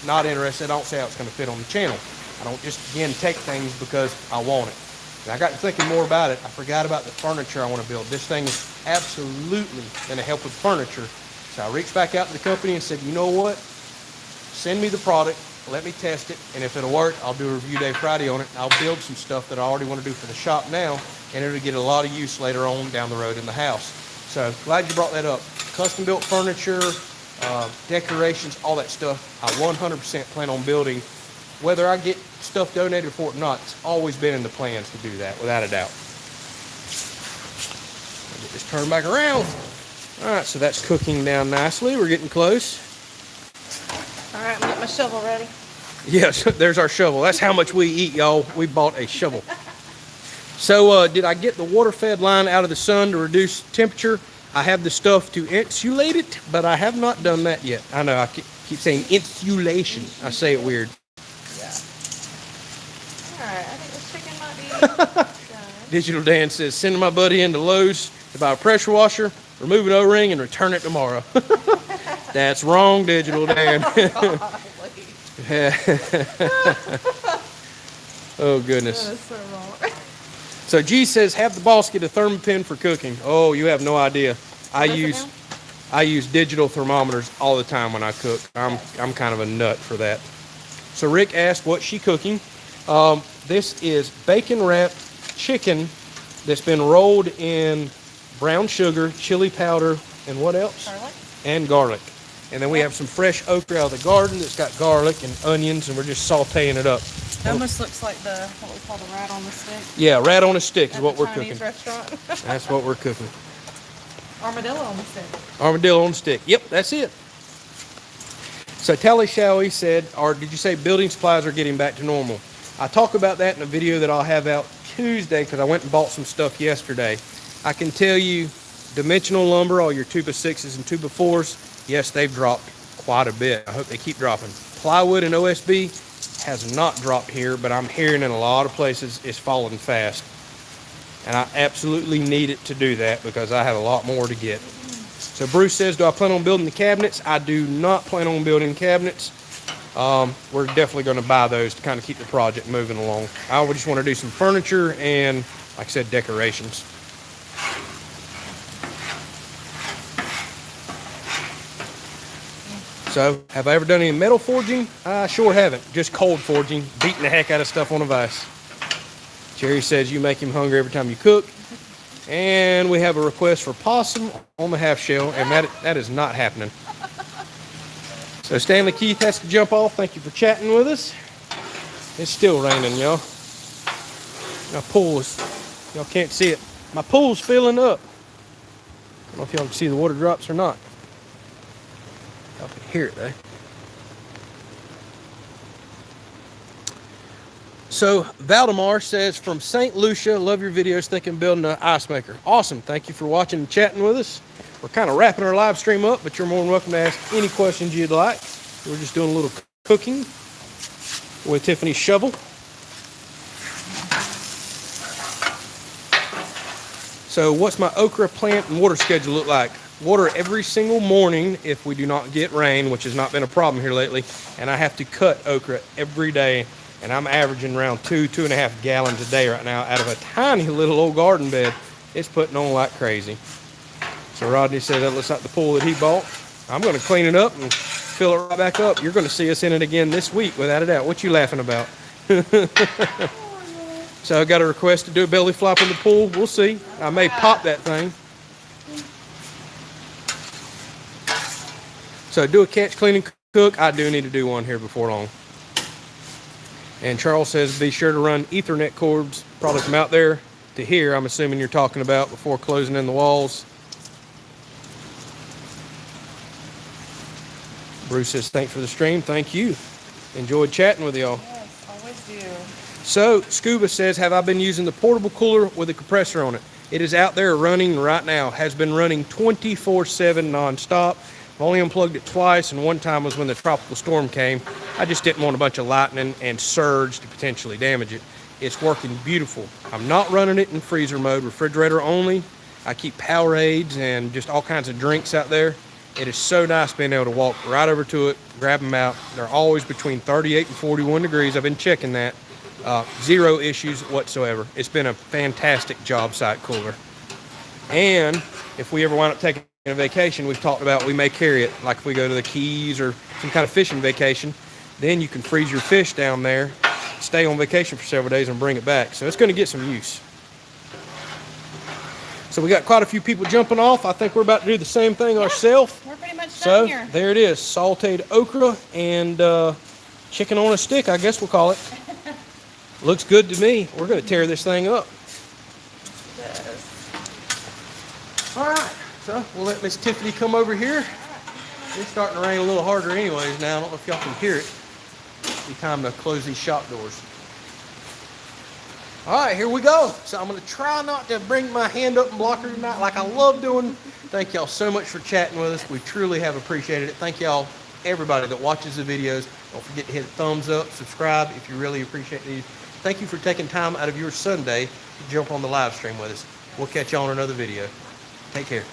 not interested. I don't say how it's going to fit on the channel. I don't just, again, take things because I want it. And I got to thinking more about it. I forgot about the furniture I want to build. This thing is absolutely going to help with furniture. So I reached back out to the company and said, you know what? Send me the product. Let me test it. And if it'll work, I'll do a Review Day Friday on it. And I'll build some stuff that I already want to do for the shop now. And it'll get a lot of use later on down the road in the house. So glad you brought that up. Custom built furniture, decorations, all that stuff. I 100% plan on building. Whether I get stuff donated for it or not, it's always been in the plans to do that, without a doubt. I'll get this turned back around. All right, so that's cooking down nicely. We're getting close. All right, I'm getting my shovel ready. Yes, there's our shovel. That's how much we eat, y'all. We bought a shovel. So did I get the water-fed line out of the sun to reduce temperature? I have the stuff to insulate it, but I have not done that yet. I know, I keep saying insulation. I say it weird. Yeah. All right, I think this chicken might be done. Digital Dan says, send my buddy into Lowe's to buy a pressure washer, remove an O-ring, and return it tomorrow. That's wrong, Digital Dan. Oh, goodness. That is so wrong. So G says, have the boss get a thermopin for cooking. Oh, you have no idea. I use digital thermometers all the time when I cook. I'm kind of a nut for that. So Rick asked, what's she cooking? This is bacon wrapped chicken that's been rolled in brown sugar, chili powder, and what else? Garlic. And garlic. And then we have some fresh okra out of the garden that's got garlic and onions, and we're just sauteing it up. It almost looks like what we call the rat on the stick. Yeah, rat on a stick is what we're Chinese cooking. Restaurant. That's what we're cooking. Armadillo on the stick. Armadillo on the stick. Yep, that's it. So Tally Showie said, or did you say building supplies are getting back to normal? I talk about that in a video that I'll have out Tuesday because I went and bought some stuff yesterday. I can tell you, dimensional lumber, all your 2x6s and 2x4s, yes, they've dropped quite a bit. I hope they keep dropping. Plywood and OSB has not dropped here, but I'm hearing in a lot of places it's falling fast. And I absolutely need it to do that because I have a lot more to get. So Bruce says, do I plan on building the cabinets? I do not plan on building cabinets. We're definitely going to buy those to kind of keep the project moving along. I just want to do some furniture and, like I said, decorations. So, have I ever done any metal forging? I sure haven't. Just cold forging, beating the heck out of stuff on a vise. Jerry says you make him hungry every time you cook. And we have a request for possum on the half shell, and that is not happening. So Stanley Keith has to jump off. Thank you for chatting with us. It's still raining, y'all. My pool is, y'all can't see it. My pool's filling up. I don't know if y'all can see the water drops or not. Y'all can hear it though. So Valdemar says, from St. Lucia, love your videos, thinking building an ice maker. Awesome. Thank you for watching and chatting with us. We're kind of wrapping our live stream up, but you're more than welcome to ask any questions you'd like. We're just doing a little cooking with Tiffany's shovel. So what's my okra plant and water schedule look like? Water every single morning if we do not get rain, which has not been a problem here lately. And I have to cut okra every day. and I'm averaging around 2.5 gallons a day right now out of a tiny little old garden bed. It's putting on like crazy. So Rodney said that looks like the pool that he bought. I'm going to clean it up and fill it right back up. You're going to see us in it again this week, without a doubt. What you laughing about? So I got a request to do a belly flop in the pool. We'll see. I may pop that thing. So do a catch, clean, and cook. I do need to do one here before long. And Charles says be sure to run Ethernet cords probably from out there to here. I'm assuming you're talking about before closing in the walls. Bruce says thanks for the stream. Thank you. Enjoyed chatting with y'all. Yes, always do. So Scuba says, have I been using the portable cooler with a compressor on it? It is out there running right now. Has been running 24/7 nonstop. I've only unplugged it twice, and one time was when the tropical storm came. I just didn't want a bunch of lightning and surge to potentially damage it. It's working beautiful. I'm not running it in freezer mode, refrigerator only. I keep Powerades and just all kinds of drinks out there. It is so nice being able to walk right over to it, grab them out. They're always between 38 and 41 degrees. I've been checking that. Zero issues whatsoever. It's been a fantastic job site cooler. And if we ever wind up taking a vacation, we've talked about we may carry it, like if we go to the Keys or some kind of fishing vacation, then you can freeze your fish down there, stay on vacation for several days and bring it back. So it's going to get some use. So we got quite a few people jumping off. I think we're about to do the same thing ourselves. We're pretty much done here. So there it is, sauteed okra and chicken on a stick, I guess we'll call it. Looks good to me. We're going to tear this thing up. Yes. All right, so we'll let Miss Tiffany come over here. It's starting to rain a little harder anyways now. I don't know if y'all can hear it. It'll be time to close these shop doors. All right, here we go. So I'm going to try not to bring my hand up and block her tonight like I love doing. Thank y'all so much for chatting with us. We truly have appreciated it. Thank y'all, everybody that watches the videos. Don't forget to hit a thumbs up, subscribe if you really appreciate these. Thank you for taking time out of your Sunday to jump on the live stream with us. We'll catch y'all on another video. Take care.